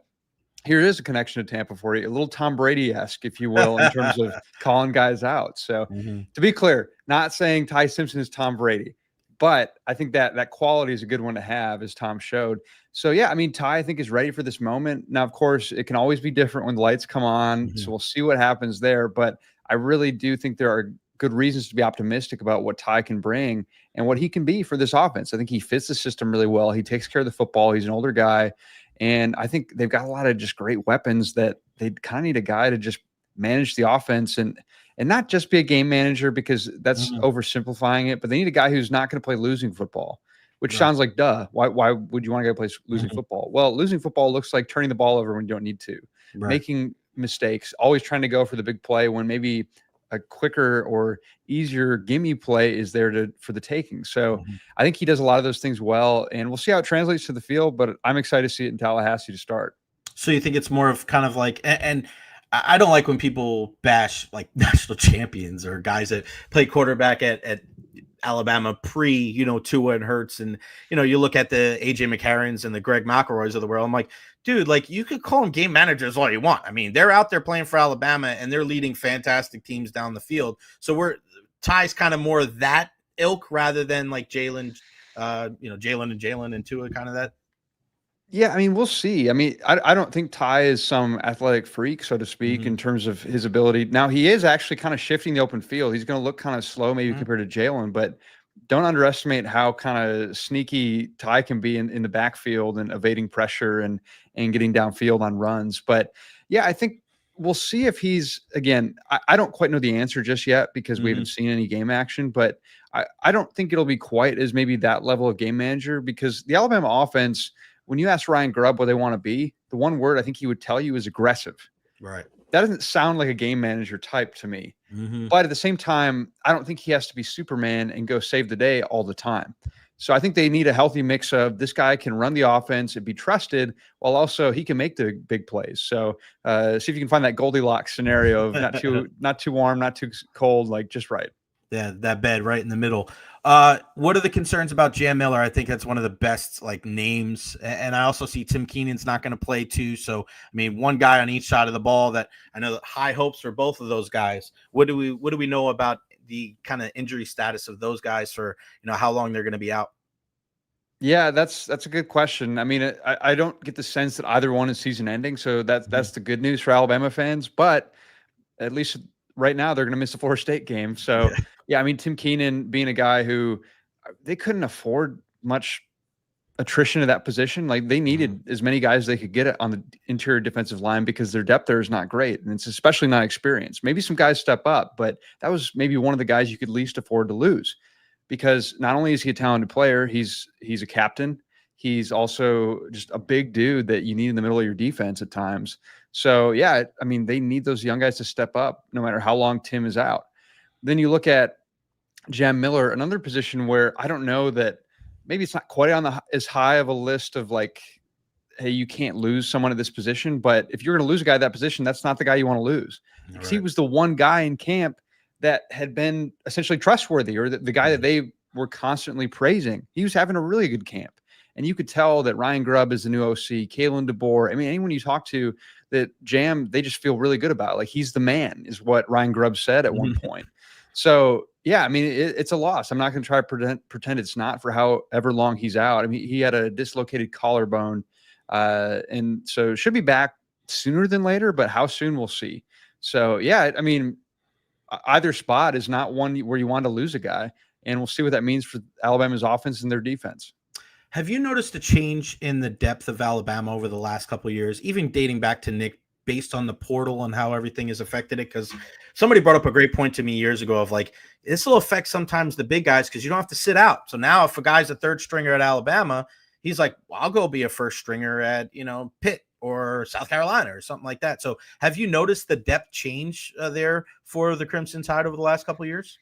here is a connection to Tampa for you, a little Tom Brady-esque, if you will, in terms of calling guys out. So to be clear, not saying Ty Simpson is Tom Brady, but I think that quality is a good one to have, as Tom showed. So, yeah, I mean, Ty, I think, is ready for this moment. Now, of course, it can always be different when the lights come on, so we'll see what happens there. But I really do think there are good reasons to be optimistic about what Ty can bring and what he can be for this offense. I think he fits the system really well. He takes care of the football. He's an older guy. And I think they've got a lot of just great weapons that they kind of need a guy to just manage the offense and not just be a game manager, because that's oversimplifying it, but they need a guy who's not going to play losing football, which sounds like duh. Why would you want to go play losing football? Well, losing football looks like turning the ball over when you don't need to, making mistakes, always trying to go for the big play when maybe a quicker or easier gimme play is there for the taking. So I think he does a lot of those things well, and we'll see how it translates to the field, but I'm excited to see it in Tallahassee to start. So you think it's more of kind of like, and I don't like when people bash like national champions or guys that play quarterback at Alabama pre, Tua and Hurts. And, you look at the AJ McCarrons and the Greg McElroys of the world. I'm like, dude, you could call them game managers all you want. I mean, they're out there playing for Alabama and they're leading fantastic teams down the field. So Ty's kind of more that ilk rather than like Jalen and Tua, kind of that. Yeah, I mean, we'll see. I mean, I don't think Ty is some athletic freak, so to speak, in terms of his ability. Now, he is actually kind of shifting the open field. He's going to look kind of slow maybe compared to Jalen, but don't underestimate how kind of sneaky Ty can be in the backfield and evading pressure and getting downfield on runs. But, yeah, I think we'll see if he's, again, I don't quite know the answer just yet because we haven't seen any game action, but I don't think it'll be quite as maybe that level of game manager, because the Alabama offense – when you ask Ryan Grubb what they want to be, the one word I think he would tell you is aggressive. Right. that doesn't sound like a game manager type to me. Mm-hmm. But at the same time, I don't think he has to be Superman and go save the day all the time. So I think they need a healthy mix of this guy can run the offense and be trusted, while also he can make the big plays. So see if you can find that Goldilocks scenario of not too warm, not too cold, like just right. Yeah, that bed right in the middle. What are the concerns about Jam Miller? I think that's one of the best like names, and I also see Tim Keenan's not going to play too. So I mean, one guy on each side of the ball. That I know that high hopes for both of those guys. What do we know about the kind of injury status of those guys for how long they're going to be out? Yeah, that's a good question. I mean, I don't get the sense that either one is season ending, so that's the good news for Alabama fans. But at least right now they're going to miss the Florida State game. So yeah, I mean, Tim Keenan being a guy who they couldn't afford much attrition to that position. Like they needed as many guys as they could get on the interior defensive line because their depth there is not great. And it's especially not experienced. Maybe some guys step up, but that was maybe one of the guys you could least afford to lose, because not only is he a talented player, he's a captain. He's also just a big dude that you need in the middle of your defense at times. So yeah, I mean, they need those young guys to step up no matter how long Tim is out. Then you look at Jam Miller, another position where I don't know that maybe it's not quite on as high of a list of like, hey, you can't lose someone at this position. But if you're going to lose a guy at that position, that's not the guy you want to lose. Because he was the one guy in camp that had been essentially trustworthy, or the guy that they were constantly praising. He was having a really good camp. And you could tell that Ryan Grubb is the new OC, Kalen DeBoer. I mean, anyone you talk to that Jam, they just feel really good about it. Like he's the man is what Ryan Grubb said at one point. So yeah, I mean, it's a loss. I'm not going to try to pretend it's not for however long he's out. I mean, he had a dislocated collarbone, and so should be back sooner than later, but how soon we'll see. So yeah, I mean, either spot is not one where you want to lose a guy, and we'll see what that means for Alabama's offense and their defense. Have you noticed a change in the depth of Alabama over the last couple of years, even dating back to Nick, based on the portal and how everything has affected it? Because somebody brought up a great point to me years ago of like, this will affect sometimes the big guys because you don't have to sit out. So now if a guy's a third stringer at Alabama, he's like, well, I'll go be a first stringer at, Pitt or South Carolina or something like that. So have you noticed the depth change there for the Crimson Tide over the last couple of years?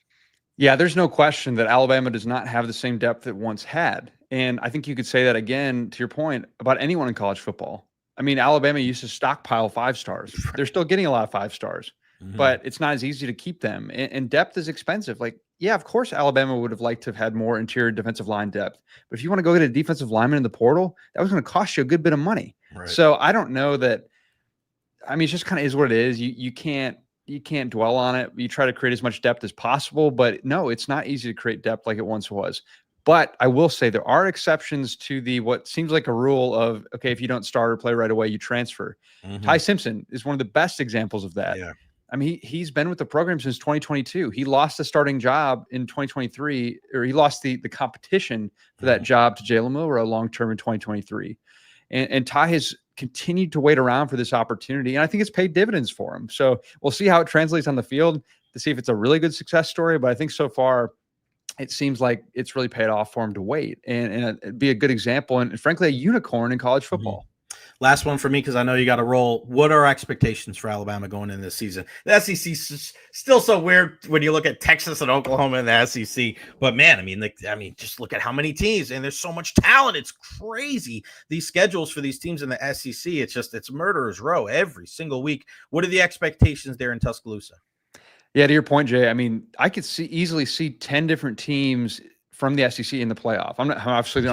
Yeah, there's no question that Alabama does not have the same depth it once had. And I think you could say that again, to your point, about anyone in college football. I mean, Alabama used to stockpile 5 stars. They're still getting a lot of 5 stars, but it's not as easy to keep them. And depth is expensive. Like, yeah, of course, Alabama would have liked to have had more interior defensive line depth. But if you want to go get a defensive lineman in the portal, that was going to cost you a good bit of money. Right. So I don't know that. I mean, it just kind of is what it is. You can't dwell on it. You try to create as much depth as possible, but no, it's not easy to create depth like it once was. But I will say there are exceptions to what seems like a rule of, okay, if you don't start or play right away, you transfer. Ty Simpson is one of the best examples of that. Yeah. I mean, he's been with the program since 2022. He lost the starting job in 2023, or he lost the competition for that job to Jalen Milroe long-term in 2023. And Ty has continued to wait around for this opportunity, and I think it's paid dividends for him. So we'll see how it translates on the field to see if it's a really good success story. But I think so far, it seems like it's really paid off for him to wait and it'd be a good example and frankly, a unicorn in college football. Last one for me, because I know you got to roll. What are expectations for Alabama going into this season? The SEC is still so weird when you look at Texas and Oklahoma in the SEC. But man, I mean, just look at how many teams, and there's so much talent. It's crazy. These schedules for these teams in the SEC, it's murderer's row every single week. What are the expectations there in Tuscaloosa? Yeah, to your point, Jay, I mean, I could easily see 10 different teams from the SEC in the playoff. I'm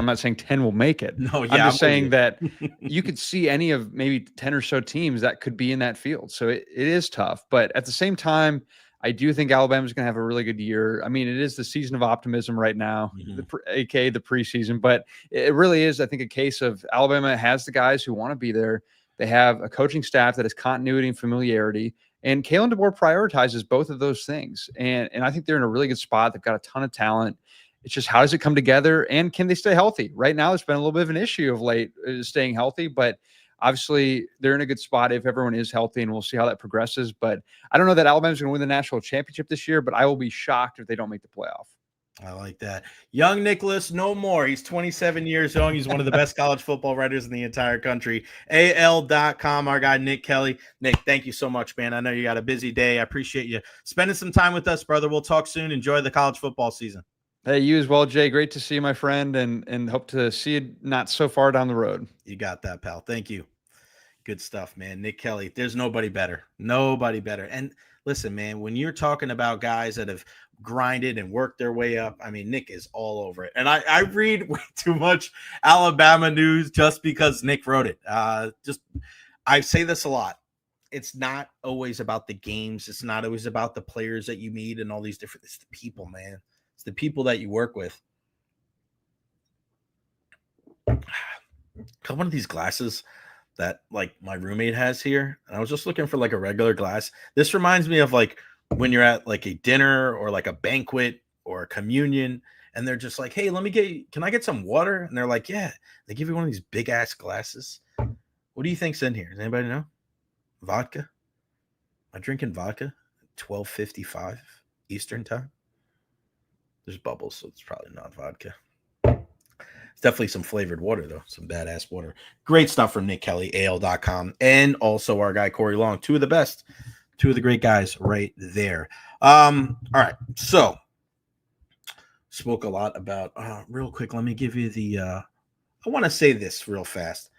not saying 10 will make it. No, yeah, I'm just saying that you could see any of maybe 10 or so teams that could be in that field. So it is tough. But at the same time, I do think Alabama's going to have a really good year. I mean, it is the season of optimism right now, aka the preseason. But it really is, I think, a case of Alabama has the guys who want to be there. They have a coaching staff that has continuity and familiarity. And Kalen DeBoer prioritizes both of those things. And I think they're in a really good spot. They've got a ton of talent. It's just, how does it come together, and can they stay healthy? Right now, it's been a little bit of an issue of late, staying healthy, but obviously they're in a good spot if everyone is healthy, and we'll see how that progresses. But I don't know that Alabama's going to win the national championship this year, but I will be shocked if they don't make the playoff. I like that. Young Nicholas, no more. He's 27 years young. He's one of the best college football writers in the entire country. AL.com, our guy, Nick Kelly. Nick, thank you so much, man. I know you got a busy day. I appreciate you spending some time with us, brother. We'll talk soon. Enjoy the college football season. Hey, you as well, Jay. Great to see you, my friend, and hope to see you not so far down the road. You got that, pal. Thank you. Good stuff, man. Nick Kelly, there's nobody better. Nobody better. And listen, man, when you're talking about guys that have grinded and worked their way up, I mean, Nick is all over it. And I read way too much Alabama news just because Nick wrote it. I say this a lot. It's not always about the games. It's not always about the players that you meet and all these different, it's the people, man. It's the people that you work with. Got one of these glasses that like my roommate has here, and I was just looking for like a regular glass. This reminds me of like when you're at like a dinner or like a banquet or a communion, and they're just like, hey, can I get some water? And they're like, yeah. They give you one of these big ass glasses. What do you think's in here? Does anybody know? Vodka? Am I drinking vodka? 12:55 Eastern time. There's bubbles, so it's probably not vodka. It's definitely some flavored water, though. Some badass water. Great stuff from Nick Kelly, AL.com, and also our guy, Corey Long. Two of the best, two of the great guys right there. All right, so spoke a lot about, real quick, let me give you the, I want to say this real fast.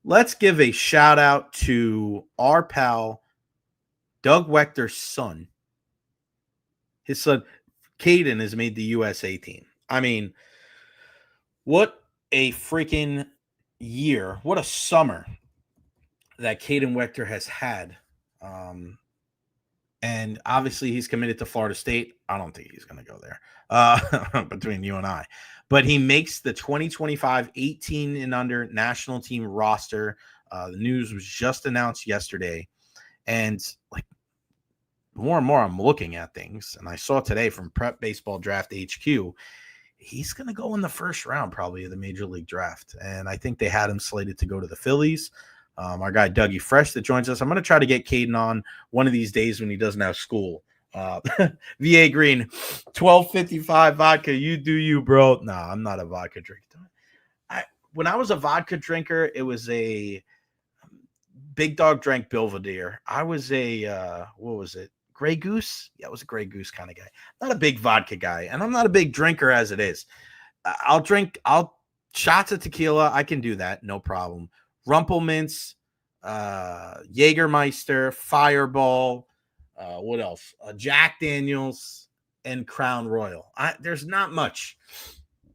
Let's give a shout out to our pal, Doug Wechter's son. His son, Caden, has made the USA team. I mean, what a freaking year. What a summer that Caden Wechter has had. And obviously he's committed to Florida State. I don't think he's going to go there between you and I. But he makes the 2025 18 and under national team roster. The news was just announced yesterday. And like more and more I'm looking at things. And I saw today from Prep Baseball Draft HQ, he's going to go in the first round probably of the Major League Draft. And I think they had him slated to go to the Phillies. Our guy Dougie Fresh that joins us. I'm going to try to get Caden on one of these days when he doesn't have school. VA Green, 12:55 vodka. You do you, bro. No, I'm not a vodka drinker. When I was a vodka drinker, it was a Big Dog drank Belvedere. I was a, what was it? Grey Goose? Yeah, it was a Grey Goose kind of guy. Not a big vodka guy, and I'm not a big drinker as it is. I'll shots of tequila. I can do that. No problem. Rumpelmints, Jägermeister, Fireball, what else? Jack Daniels, and Crown Royal. There's not much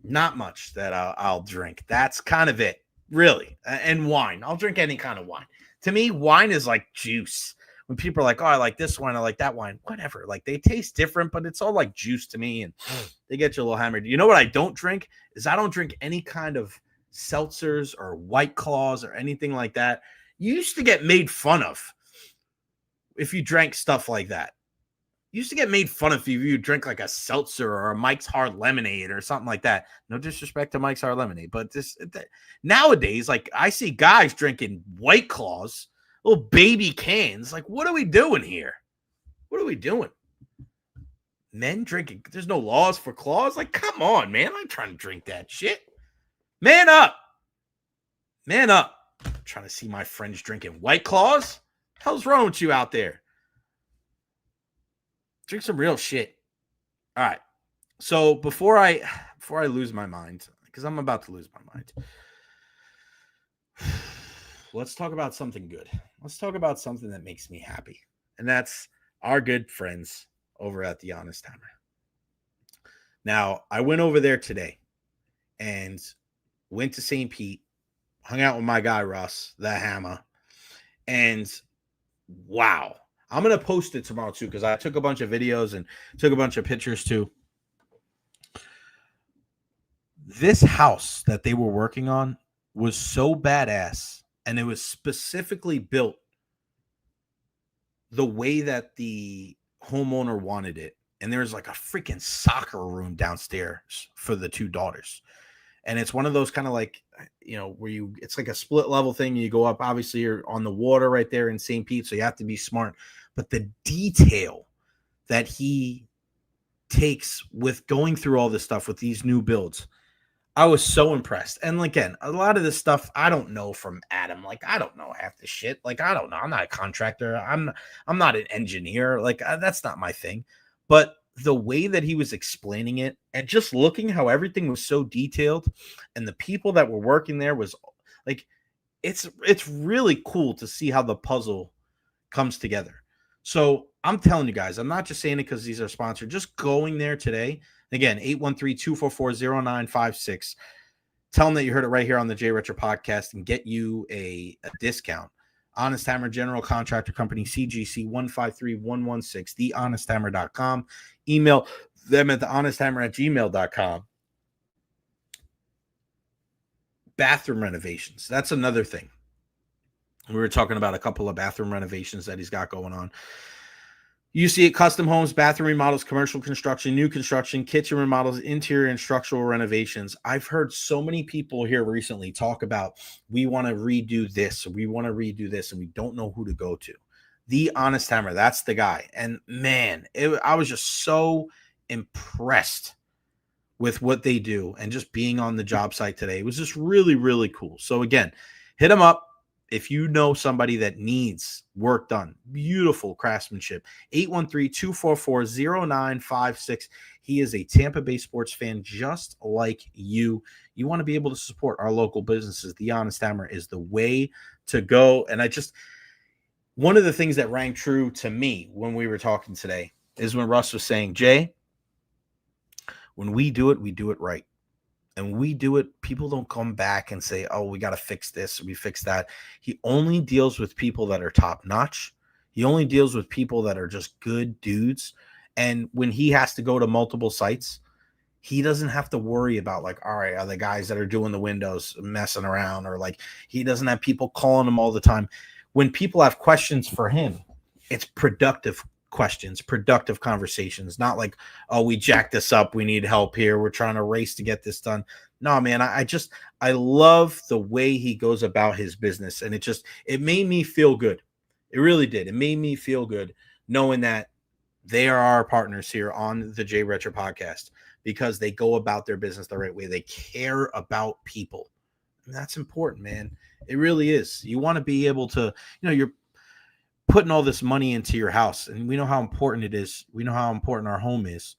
that I'll drink. That's kind of it, really. And wine. I'll drink any kind of wine. To me, wine is like juice. When people are like, oh, I like this wine, I like that wine, whatever. Like they taste different, but it's all like juice to me, and they get you a little hammered. You know what I don't drink is I don't drink any kind of seltzers or White Claws or anything like that. You used to get made fun of if you drank stuff like that. You used to get made fun of if you drink like a seltzer or a Mike's Hard Lemonade or something like that. No disrespect to Mike's Hard Lemonade, but nowadays, like I see guys drinking White Claws, little baby cans. Like, what are we doing here? What are we doing? Men drinking. There's no laws for claws. Like, come on, man. I'm trying to drink that shit. Man up. Man up. I'm trying to see my friends drinking White Claws. Hell's wrong with you out there? Drink some real shit. All right. So before I lose my mind, because I'm about to lose my mind, let's talk about something good. Let's talk about something that makes me happy. And that's our good friends over at the Honest Hammer. Now, I went over there today and went to St. Pete, hung out with my guy, Russ, the Hammer. And wow, I'm going to post it tomorrow too, because I took a bunch of videos and took a bunch of pictures too. This house that they were working on was so badass, and it was specifically built the way that the homeowner wanted it. And there's like a freaking soccer room downstairs for the two daughters. And it's one of those kind of like, where it's like a split level thing. You go up, obviously you're on the water right there in St. Pete, so you have to be smart. But the detail that he takes with going through all this stuff with these new builds. I was so impressed. And again, a lot of this stuff I don't know from Adam. Like, I don't know half the shit. Like, I don't know. I'm not a contractor. I'm not an engineer. Like, that's not my thing. But the way that he was explaining it and just looking how everything was so detailed and the people that were working there was like, it's really cool to see how the puzzle comes together. So I'm telling you guys, I'm not just saying it because these are sponsored. Just going there today. Again, 813-244-0956. Tell them that you heard it right here on the Recher podcast and get you a discount. Honest Hammer General Contractor Company, CGC 153116, thehonesthammer.com. Email them at thehonesthammer@gmail.com. Bathroom renovations. That's another thing. We were talking about a couple of bathroom renovations that he's got going on. You see it, custom homes, bathroom remodels, commercial construction, new construction, kitchen remodels, interior and structural renovations. I've heard so many people here recently talk about, we want to redo this, we want to redo this, and we don't know who to go to. The Honest Hammer, that's the guy. And man, I was just so impressed with what they do and just being on the job site today. It was just really, really cool. So again, hit them up. If you know somebody that needs work done, beautiful craftsmanship, 813-244-0956. He is a Tampa Bay sports fan just like you. You want to be able to support our local businesses. The Honest Hammer is the way to go. And one of the things that rang true to me when we were talking today is when Russ was saying, Jay, when we do it right. And we do it, people don't come back and say, oh, we got to fix this, we fix that. He only deals with people that are top notch. He only deals with people that are just good dudes. And when he has to go to multiple sites, he doesn't have to worry about like, all right, are the guys that are doing the windows messing around? Or like, he doesn't have people calling him all the time. When people have questions for him, it's productive questions, productive conversations, not like, oh, we jacked this up, we need help here, we're trying to race to get this done. No, man, I love the way he goes about his business, and it made me feel good. It really did. It made me feel good knowing that they are our partners here on the Recher podcast because they go about their business the right way. They care about people, and that's important, man. It really is. You want to be able to, you're putting all this money into your house, and we know how important it is. We know how important our home is.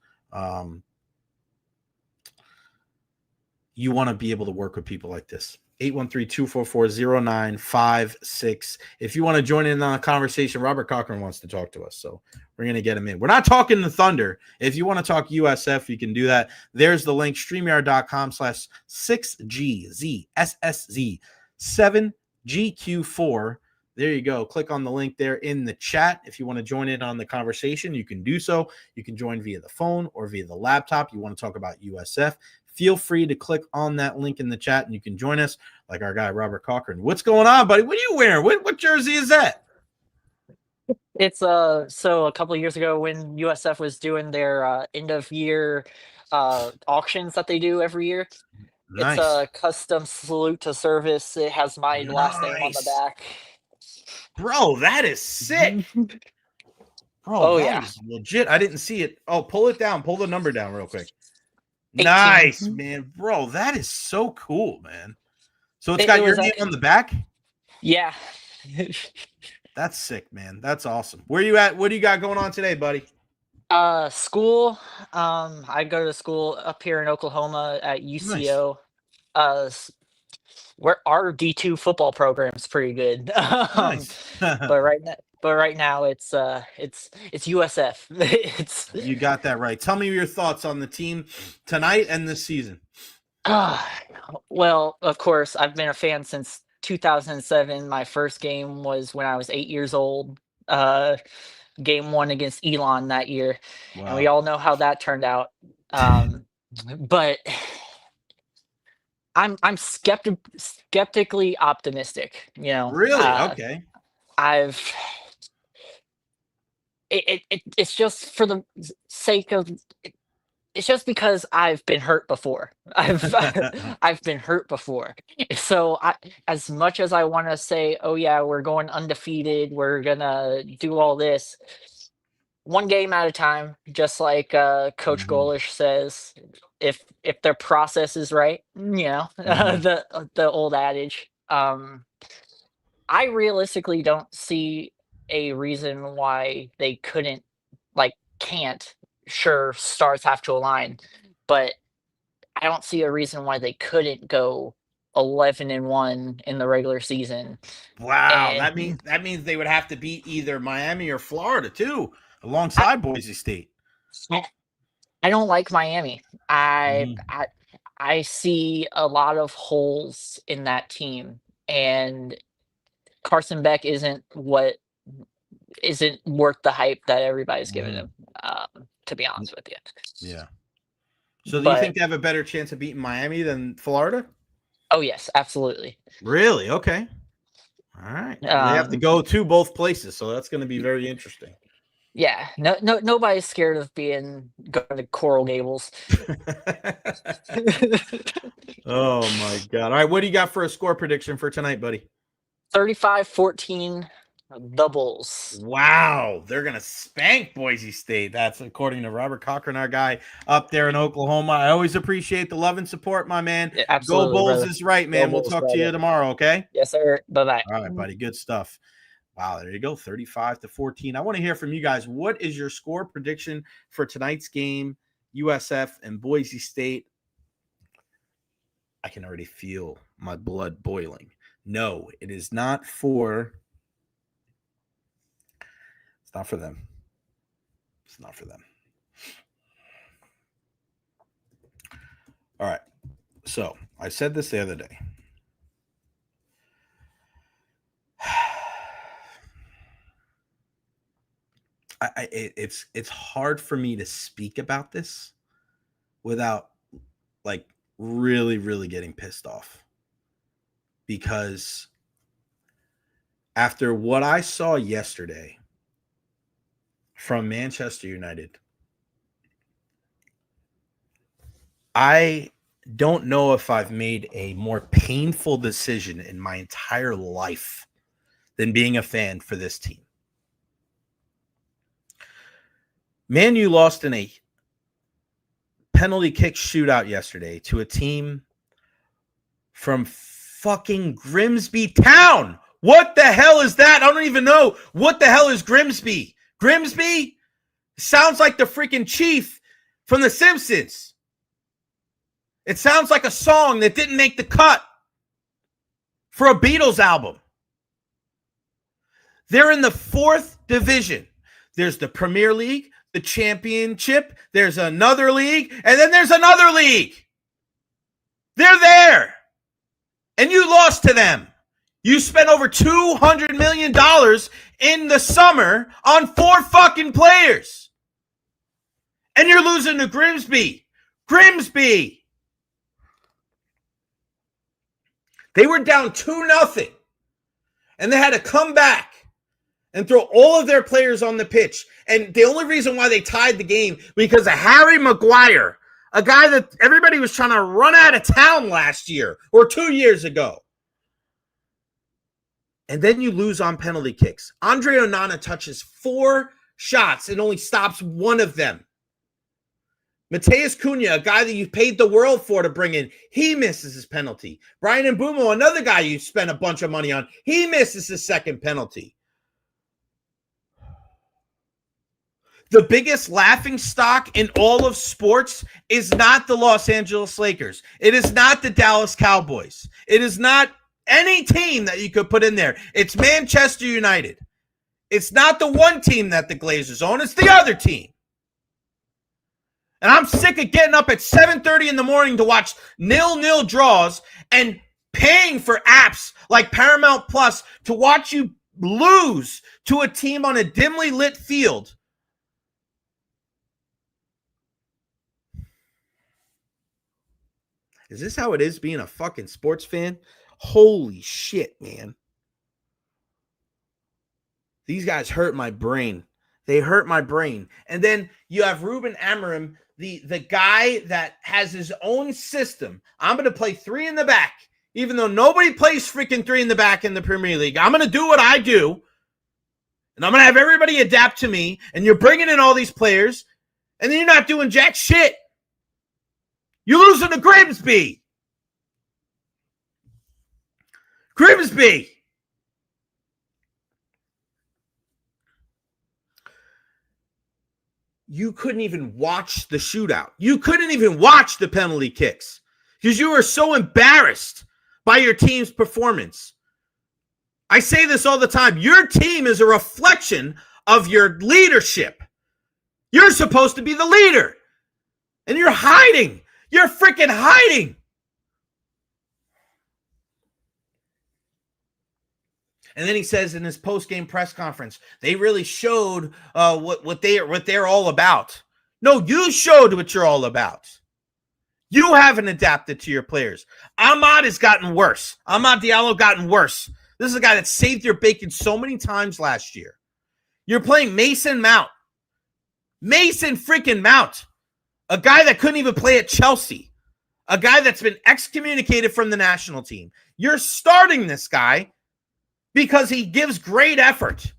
You want to be able to work with people like this. 813-244-0956. If you want to join in on the conversation, Robert Cochran wants to talk to us, so we're going to get him in. We're not talking the Thunder. If you want to talk USF, you can do that. There's the link, StreamYard.com/6GZSSZ7GQ4. There you go. Click on the link there in the chat. If you want to join in on the conversation, you can do so. You can join via the phone or via the laptop. You want to talk about USF, feel free to click on that link in the chat and you can join us like our guy, Robert Cochran. What's going on, buddy? What are you wearing? What jersey is that? It's so a couple of years ago when USF was doing their end of year auctions that they do every year. Nice. It's a custom salute to service. It has my last name on the back. Bro, that is sick. Bro, Oh, that yeah. is legit. I didn't see it. Oh, pull it down. Pull the number down real quick. 18. Nice, man. Bro, that is so cool, man. So it's got your name on the back? Yeah. That's sick, man. That's awesome. Where you at? What do you got going on today, buddy? School. I go to school up here in Oklahoma at UCO. Where our D2 football program's pretty good. Nice. but right now it's USF. It's You got that right. Tell me your thoughts on the team tonight and this season. Well, of course, I've been a fan since 2007. My first game was when I was 8 years old. Game 1 against Elon that year. Wow. And we all know how that turned out. But I'm skeptically optimistic, you know. Really? Okay. It's just for the sake of it's just because I've been hurt before. I've been hurt before. So as much as I want to say, oh yeah, we're going undefeated, we're gonna do all this, one game at a time, just like Coach Golesh says. If their process is right, the old adage. I realistically don't see a reason why they couldn't, can't. Sure, stars have to align, but I don't see a reason why they couldn't go 11-1 in the regular season. Wow, And that means they would have to beat either Miami or Florida too, alongside Boise State. I don't like Miami. I Mhm. I I see a lot of holes in that team, and Carson Beck isn't worth the hype that everybody's giving him. To be honest with you, Yeah. So do you but think they have a better chance of beating Miami than Florida? oh yes, absolutely. Really? Okay. All right. Well, they have to go to both places, so that's going to be very interesting. Yeah, nobody's scared of going to Coral Gables. Oh my God. All right. What do you got for a score prediction for tonight, buddy? 35-14, the Bulls. Wow. They're going to spank Boise State. That's according to Robert Cochran, our guy up there in Oklahoma. I always appreciate the love and support, my man. Yeah, absolutely, Go Bulls brother. is right, man. Go We'll Bulls, talk to you brother. tomorrow, okay? Yes, sir. Bye-bye. All right, buddy. Good stuff. Wow, there you go. 35-14. I want to hear from you guys. What is your score prediction for tonight's game, USF and Boise State? I can already feel my blood boiling. No, it is not for. It's not for them. It's not for them. All right. So I said this the other day. It's hard for me to speak about this without really getting pissed off, because after what I saw yesterday from Manchester United, I don't know if I've made a more painful decision in my entire life than being a fan for this team. Man U lost in a penalty kick shootout yesterday to a team from fucking Grimsby Town. What the hell is that? I don't even know. What the hell is Grimsby? Grimsby sounds like the freaking chief from The Simpsons. It sounds like a song that didn't make the cut for a Beatles album. They're in the 4th division. There's the Premier League, the Championship, there's another league, and then there's another league. They're there. And you lost to them. You spent over $200 million in the summer on 4 fucking players. And you're losing to Grimsby. Grimsby. They were down 2-0. And they had to come back and throw all of their players on the pitch. And the only reason why they tied the game because of Harry Maguire, a guy that everybody was trying to run out of town last year or 2 years ago. And then you lose on penalty kicks. Andre Onana touches 4 shots and only stops 1 of them. Mateus Cunha, a guy that you paid the world for to bring in, he misses his penalty. Brian Mbeumo, another guy you spent a bunch of money on, he misses his second penalty. The biggest laughingstock in all of sports is not the Los Angeles Lakers. It is not the Dallas Cowboys. It is not any team that you could put in there. It's Manchester United. It's not the one team that the Glazers own. It's the other team. And I'm sick of getting up at 7:30 in the morning to watch 0-0 draws and paying for apps like Paramount Plus to watch you lose to a team on a dimly lit field. Is this how it is being a fucking sports fan? Holy shit, man. These guys hurt my brain. They hurt my brain. And then you have Ruben Amorim, the guy that has his own system. I'm going to play 3 in the back, even though nobody plays freaking 3 in the back in the Premier League. I'm going to do what I do. And I'm going to have everybody adapt to me, and you're bringing in all these players, and then you're not doing jack shit. You're losing to Grimsby. Grimsby. You couldn't even watch the shootout. You couldn't even watch the penalty kicks because you were so embarrassed by your team's performance. I say this all the time. Your team is a reflection of your leadership. You're supposed to be the leader, and you're hiding. You're freaking hiding. And then he says in his post-game press conference, they really showed what they're all about. No, you showed what you're all about. You haven't adapted to your players. Ahmad has gotten worse. Ahmad Diallo gotten worse. This is a guy that saved your bacon so many times last year. You're playing Mason Mount. Mason freaking Mount. A guy that couldn't even play at Chelsea. A guy that's been excommunicated from the national team. You're starting this guy because he gives great effort.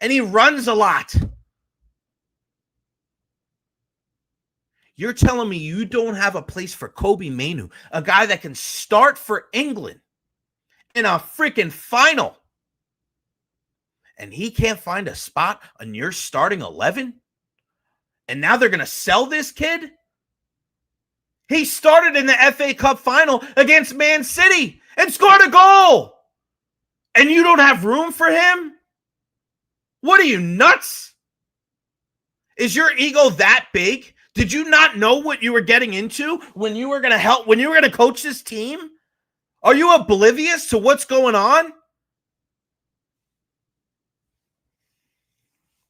And he runs a lot. You're telling me you don't have a place for Kobe Mainu, a guy that can start for England in a freaking final, and he can't find a spot on your starting 11? And now they're going to sell this kid? He started in the FA Cup final against Man City and scored a goal. And you don't have room for him? What are you, nuts? Is your ego that big? Did you not know what you were getting into when you were going to help, when you were going to coach this team? Are you oblivious to what's going on?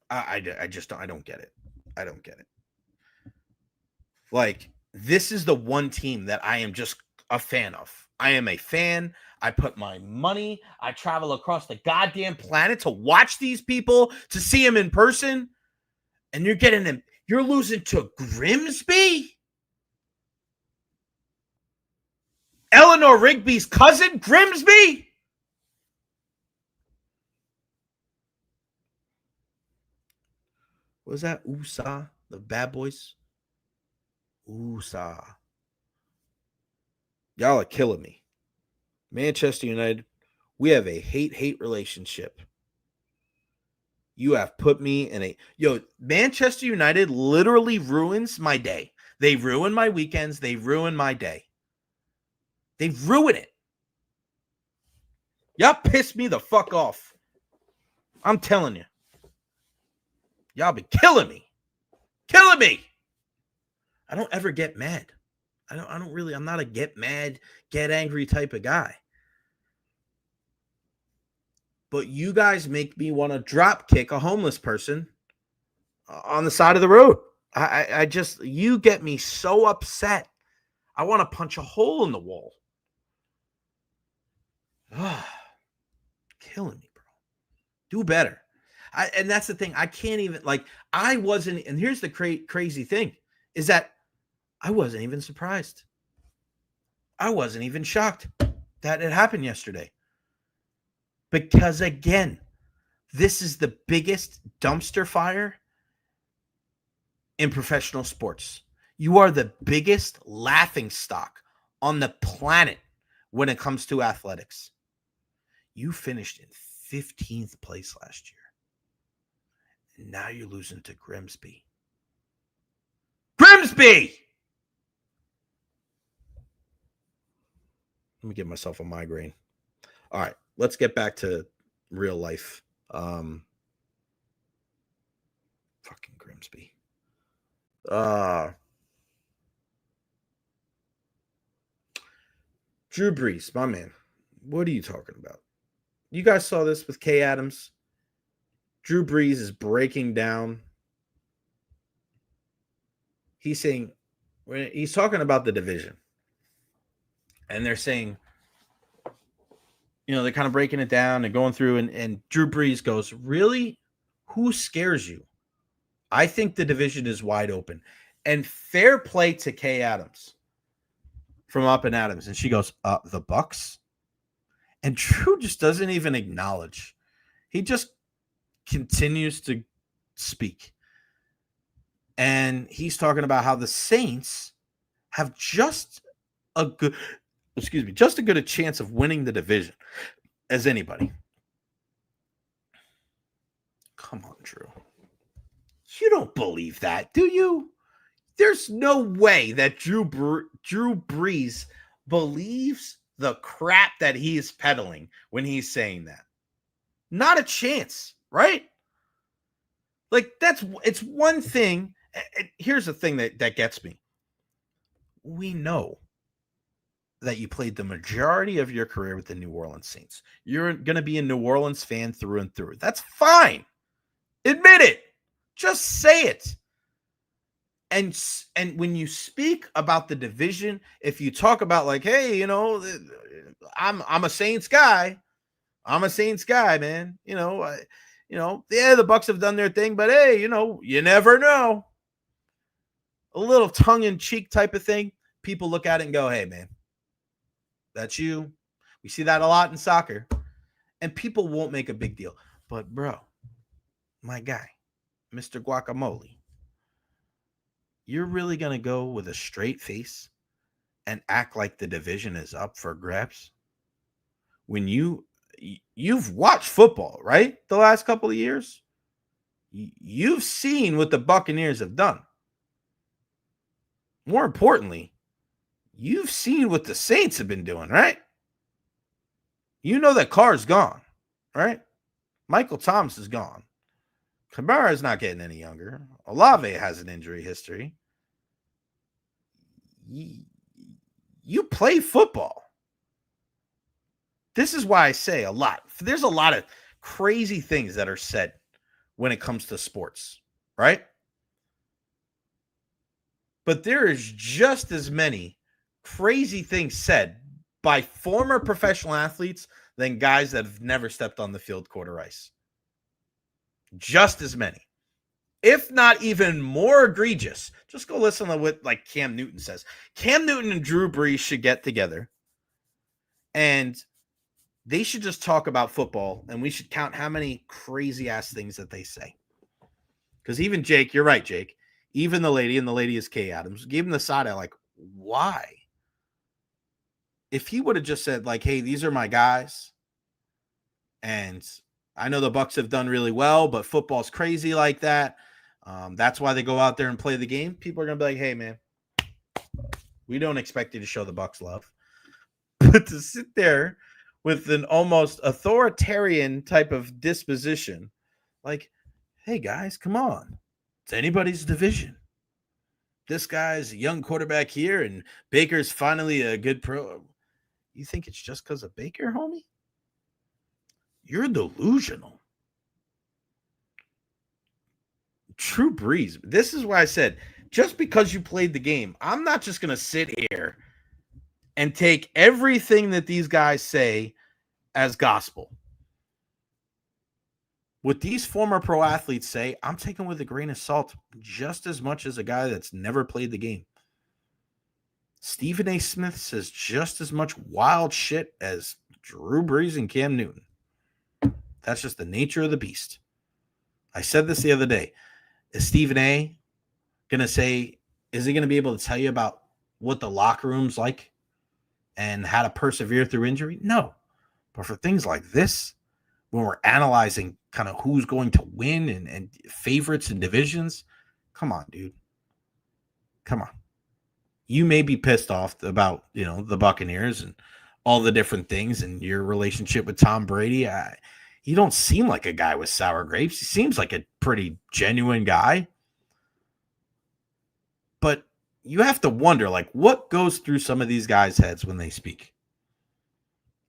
I don't get it. I don't get it. Like, this is the one team that I am just a fan of. I am a fan. I put my money. I travel across the goddamn planet to watch these people, to see them in person. And you're getting them. You're losing to Grimsby? Eleanor Rigby's cousin, Grimsby? What was that? USA? The Bad Boys? USA. Y'all are killing me. Manchester United, we have a hate-hate relationship. You have put me in a... Yo, Manchester United literally ruins my day. They ruin my weekends. They ruin my day. They ruin it. Y'all piss me the fuck off. I'm telling you. Y'all been killing me. Killing me. I don't ever get mad. I'm not a get mad, get angry type of guy. But you guys make me want to drop kick a homeless person on the side of the road. You get me so upset. I want to punch a hole in the wall. Killing me, bro. Do better. And that's the thing. I can't even, I wasn't, and here's the crazy thing, is that I wasn't even surprised. I wasn't even shocked that it happened yesterday. Because again, this is the biggest dumpster fire in professional sports. You are the biggest laughingstock on the planet when it comes to athletics. You finished in 15th place last year. And now you're losing to Grimsby. Grimsby! Let me give myself a migraine. All right, let's get back to real life. Fucking Grimsby. Drew Brees, my man. What are you talking about? You guys saw this with Kay Adams. Drew Brees is breaking down. He's talking about the division. And they're saying, they're kind of breaking it down and going through. And Drew Brees goes, really? Who scares you? I think the division is wide open. And fair play to Kay Adams from Up and Adams. And she goes, the Bucks? And Drew just doesn't even acknowledge. He just continues to speak. And he's talking about how the Saints have just a good a chance of winning the division as anybody. Come on, Drew. You don't believe that, do you? There's no way that Drew Brees believes the crap that he is peddling when he's saying that. Not a chance, right? Like, it's one thing. Here's the thing that gets me. We know that you played the majority of your career with the New Orleans Saints. You're going to be a New Orleans fan through and through. That's fine. Admit it. Just say it. And when you speak about the division, if you talk about like, hey, I'm a Saints guy. I'm a Saints guy, man. Yeah, the Bucs have done their thing, but hey, you never know. A little tongue-in-cheek type of thing. People look at it and go, hey, man, that's you. We see that a lot in soccer. And people won't make a big deal. But, bro, my guy, Mr. Guacamole, you're really going to go with a straight face and act like the division is up for grabs? When you've watched football, right? The last couple of years, you've seen what the Buccaneers have done. More importantly, you've seen what the Saints have been doing, right? You know that Carr's gone, right? Michael Thomas is gone. Kamara is not getting any younger. Olave has an injury history. You play football. This is why I say a lot. There's a lot of crazy things that are said when it comes to sports, right? But there is just as many crazy things said by former professional athletes than guys that have never stepped on the field quarter ice. Just as many, if not even more egregious. Just go listen to what like Cam Newton says. Cam Newton and Drew Brees should get together and they should just talk about football, and we should count how many crazy ass things that they say. Because even Jake, you're right, Jake. Even the lady, and the lady is Kay Adams, gave him the side eye like, why? If he would have just said, like, hey, these are my guys, and I know the Bucs have done really well, but football's crazy like that. That's why they go out there and play the game. People are going to be like, hey, man, we don't expect you to show the Bucs love. But to sit there with an almost authoritarian type of disposition, like, hey, guys, come on. It's anybody's division. This guy's a young quarterback here, and Baker's finally a good pro. You think it's just because of Baker, homie? You're delusional. Drew Brees. This is why I said, just because you played the game, I'm not just going to sit here and take everything that these guys say as gospel. What these former pro athletes say, I'm taking with a grain of salt just as much as a guy that's never played the game. Stephen A. Smith says just as much wild shit as Drew Brees and Cam Newton. That's just the nature of the beast. I said this the other day. Is Stephen A. going to say, is he going to be able to tell you about what the locker room's like and how to persevere through injury? No. But for things like this, when we're analyzing kind of who's going to win and favorites and divisions, come on, dude. Come on. You may be pissed off about, the Buccaneers and all the different things and your relationship with Tom Brady. You don't seem like a guy with sour grapes. He seems like a pretty genuine guy. But you have to wonder, like, what goes through some of these guys' heads when they speak?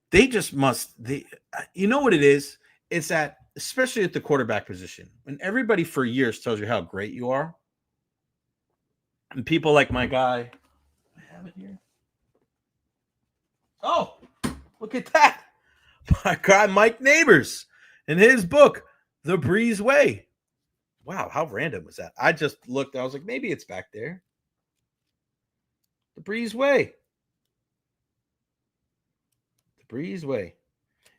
They just you know what it is? It's that, especially at the quarterback position, when everybody for years tells you how great you are, and people like my guy, I have it here. Oh, look at that. My guy, Mike Neighbors, in his book, The Breeze Way. Wow, how random was that? I just looked, I was like, maybe it's back there. The Breeze Way. The Breeze Way.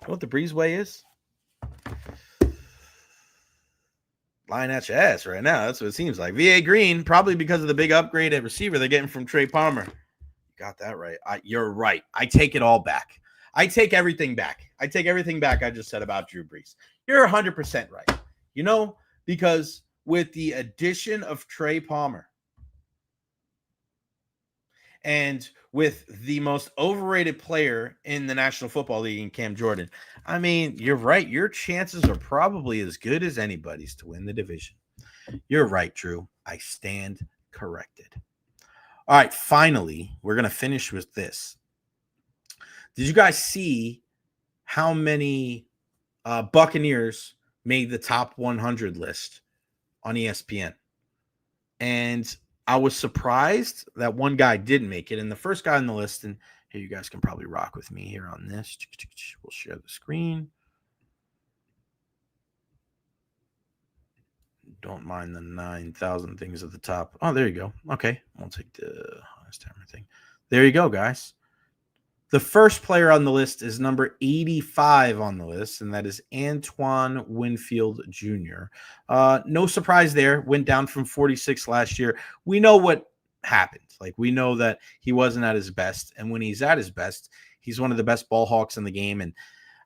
You know what the Breeze Way is? lying at your ass right now. That's what it seems like. VA Green, probably because of the big upgrade at receiver they're getting from Trey Palmer. Got that right. You're right. I take it all back. I take everything back. I just said about Drew Brees. You're 100% right. You know, because with the addition of Trey Palmer and with the most overrated player in the National Football League in Cam Jordan, I mean, you're right. Your chances are probably as good as anybody's to win the division. You're right, Drew. I stand corrected. All right, finally, we're going to finish with this. Did you guys see how many Buccaneers made the top 100 list on ESPN? And I was surprised that one guy didn't make it. And the first guy on the list, and here you guys can probably rock with me here on this. We'll share the screen. Don't mind the 9,000 things at the top. Oh, there you go. Okay, I'll take the highest timer thing. There you go, guys. The first player on the list is number 85 on the list, and that is Antoine Winfield Jr. No surprise there. Went down from 46 last year. We know what happened. Like, we know that he wasn't at his best, and when he's at his best, he's one of the best ball hawks in the game, and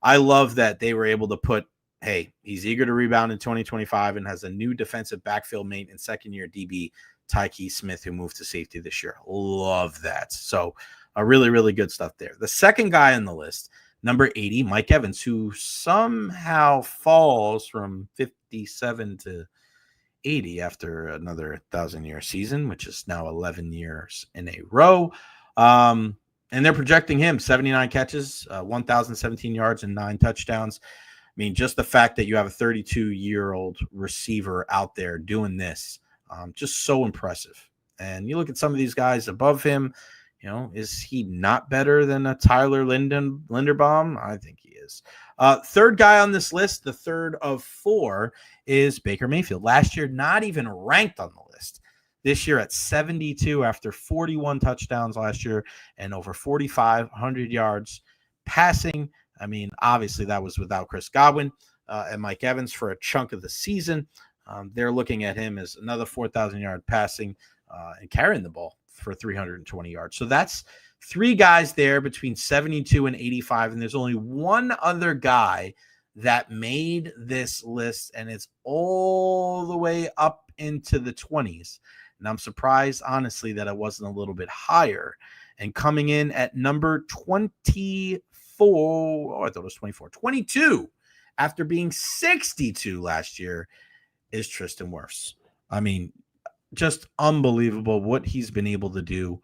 I love that they were able to put, hey, he's eager to rebound in 2025 and has a new defensive backfield mate in second-year DB, Tyke Smith, who moved to safety this year. Love that. So, really, really good stuff there. The second guy on the list, number 80, Mike Evans, who somehow falls from 57 to 80 after another 1,000-year season, which is now 11 years in a row. And they're projecting him 79 catches, 1,017 yards, and 9 touchdowns. I mean, just the fact that you have a 32-year-old receiver out there doing this, just so impressive. And you look at some of these guys above him, you know, is he not better than a Tyler Linderbaum? I think he is. Third guy on this list, the third of 4, is Baker Mayfield. Last year, not even ranked on the list. This year at 72 after 41 touchdowns last year and over 4,500 yards passing. I mean, obviously that was without Chris Godwin and Mike Evans for a chunk of the season. They're looking at him as another 4,000-yard passing and carrying the ball for 320 yards. So that's 3 guys there between 72 and 85, and there's only one other guy that made this list, and it's all the way up into the 20s. And I'm surprised, honestly, that it wasn't a little bit higher. And coming in at number 24, I thought it was 24, 22, after being 62 last year, is Tristan Wirfs. I mean, just unbelievable what he's been able to do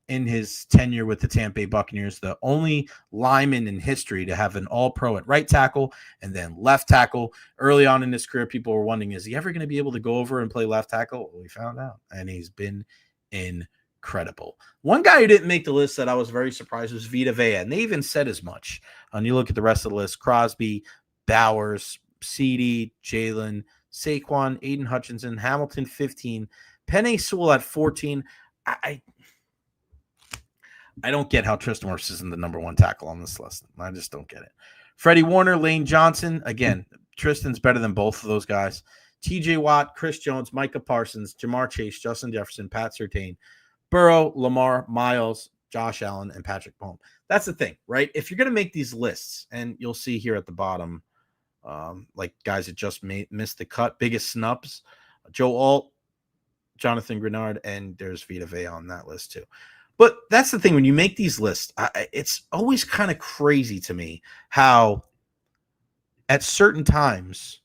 in his tenure with the Tampa Bay Buccaneers. The only lineman in history to have an all-pro at right tackle and then left tackle. Early on in his career, people were wondering, is he ever going to be able to go over and play left tackle? Well, we found out, and he's been incredible. One guy who didn't make the list that I was very surprised was Vita Vea, and they even said as much. And you look at the rest of the list, Crosby, Bowers, CeeDee, Jalen, Saquon, Aiden Hutchinson, Hamilton 15, Penei Sewell at 14. I don't get how Tristan Wirfs isn't the number 1 tackle on this list. I just don't get it. Freddie Warner, Lane Johnson. Again, Tristan's better than both of those guys. TJ Watt, Chris Jones, Micah Parsons, Jamar Chase, Justin Jefferson, Pat Surtain, Burrow, Lamar, Miles, Josh Allen, and Patrick Mahomes. That's the thing, right? If you're going to make these lists, and you'll see here at the bottom, like guys that just missed the cut, biggest snubs, Joe Alt, Jonathan Grenard, and there's Vita Vea on that list too. But that's the thing, when you make these lists, it's always kind of crazy to me how at certain times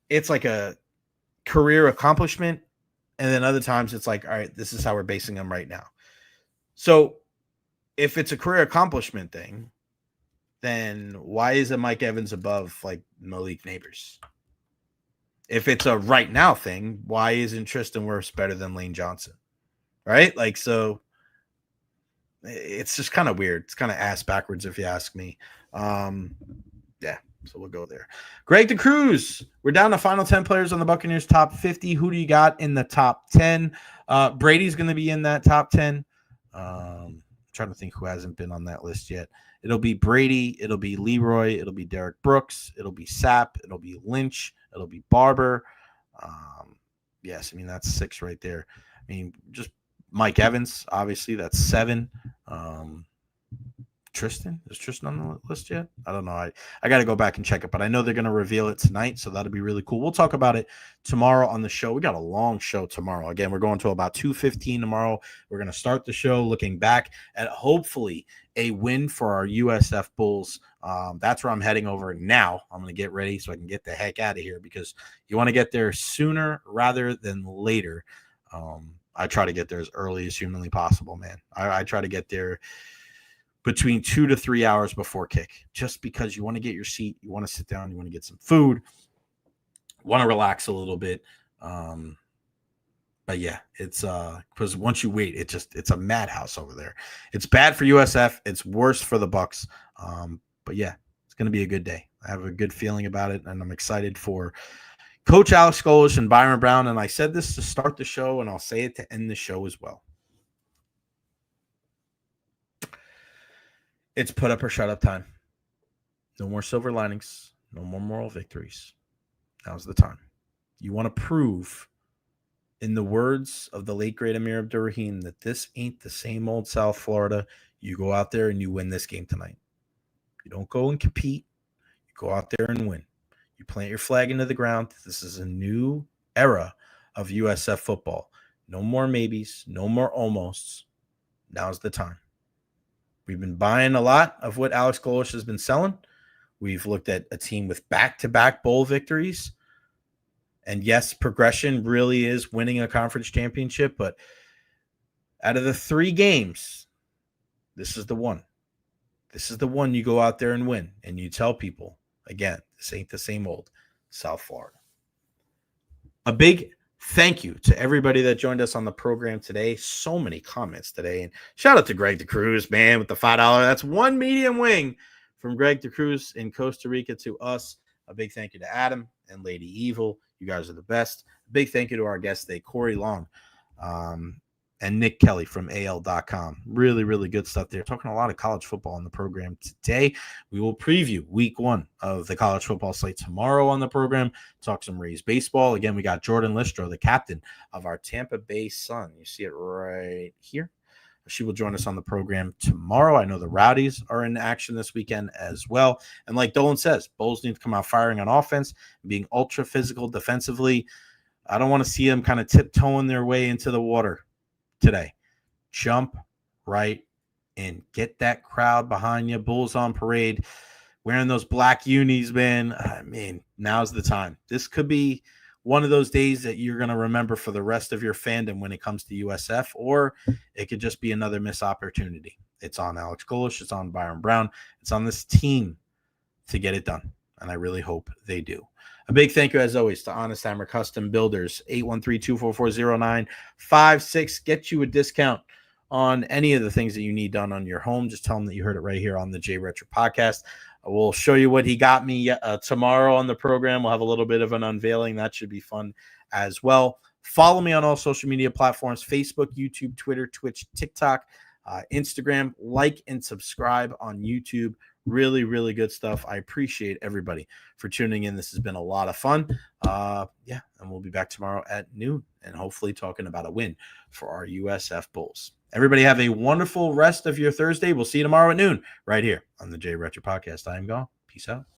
it's like a career accomplishment, and then other times it's like, all right, this is how we're basing them right now. So if it's a career accomplishment thing, then why isn't Mike Evans above like Malik Neighbors? If it's a right now thing, why isn't Tristan Wirfs better than Lane Johnson? Right? Like, so it's just kind of weird. It's kind of ass backwards if you ask me. Yeah, so we'll go there. Greg DeCruz, we're down to final 10 players on the Buccaneers top 50. Who do you got in the top 10? Brady's going to be in that top 10. trying to think who hasn't been on that list yet. It'll be Brady. It'll be Leroy. It'll be Derek Brooks. It'll be Sapp. It'll be Lynch. It'll be Barber. Yes, I mean, that's 6 right there. I mean, just Mike Evans, obviously, that's 7. Tristan? Is Tristan on the list yet? I don't know. I got to go back and check it, but I know they're going to reveal it tonight, so that'll be really cool. We'll talk about it tomorrow on the show. We got a long show tomorrow. Again, we're going to about 2:15 tomorrow. We're going to start the show looking back at hopefully a win for our USF Bulls. That's where I'm heading over now. I'm going to get ready so I can get the heck out of here because you want to get there sooner rather than later. I try to get there as early as humanly possible, man. I try to get there between 2 to 3 hours before kick, just because you want to get your seat, you want to sit down, you want to get some food, want to relax a little bit. But yeah, it's because once you wait, it's a madhouse over there. It's bad for USF. It's worse for the Bucks. But yeah, it's going to be a good day. I have a good feeling about it, and I'm excited for Coach Alex Golesh and Byrum Brown. And I said this to start the show, and I'll say it to end the show as well. It's put up or shut up time. No more silver linings. No more moral victories. Now's the time. You want to prove, in the words of the late great Amir Abdur-Rahim, that this ain't the same old South Florida. You go out there and you win this game tonight. You don't go and compete. You go out there and win. You plant your flag into the ground. This is a new era of USF football. No more maybes. No more almosts. Now's the time. We've been buying a lot of what Alex Golesh has been selling. We've looked at a team with back-to-back bowl victories. And yes, progression really is winning a conference championship. But out of the 3 games, this is the one. This is the one you go out there and win. And you tell people, again, this ain't the same old South Florida. A big thank you to everybody that joined us on the program today. So many comments today. And shout out to Greg DeCruz, man, with the $5. That's 1 medium wing from Greg DeCruz in Costa Rica to us. A big thank you to Adam and Lady Evil. You guys are the best. A big thank you to our guest today, Corey Long, and Nick Kelly from AL.com. Really, really good stuff there. Talking a lot of college football on the program today. We will preview week 1 of the college football slate tomorrow on the program. Talk some Rays baseball. Again, we got Jordan Listro, the captain of our Tampa Bay Sun. You see it right here. She will join us on the program tomorrow. I know the Rowdies are in action this weekend as well. And like Dolan says, Bulls need to come out firing on offense, being ultra physical defensively. I don't want to see them kind of tiptoeing their way into the water today. Jump right in. Get that crowd behind you. Bulls on parade. Wearing those black unis, man. I mean, now's the time. This could be one of those days that you're going to remember for the rest of your fandom when it comes to USF, or it could just be another missed opportunity. It's on Alex Golesh. It's on Byrum Brown. It's on this team to get it done, and I really hope they do. A big thank you, as always, to Honest Hammer Custom Builders, 813-244-0956. Get you a discount on any of the things that you need done on your home. Just tell them that you heard it right here on the Jay Recher podcast. We'll show you what he got me tomorrow on the program. We'll have a little bit of an unveiling. That should be fun as well. Follow me on all social media platforms, Facebook, YouTube, Twitter, Twitch, TikTok, Instagram. Like and subscribe on YouTube. Really, really good stuff. I appreciate everybody for tuning in. This has been a lot of fun. And we'll be back tomorrow at noon and hopefully talking about a win for our USF Bulls. Everybody have a wonderful rest of your Thursday. We'll see you tomorrow at noon right here on the Jay Recher podcast. I am gone. Peace out.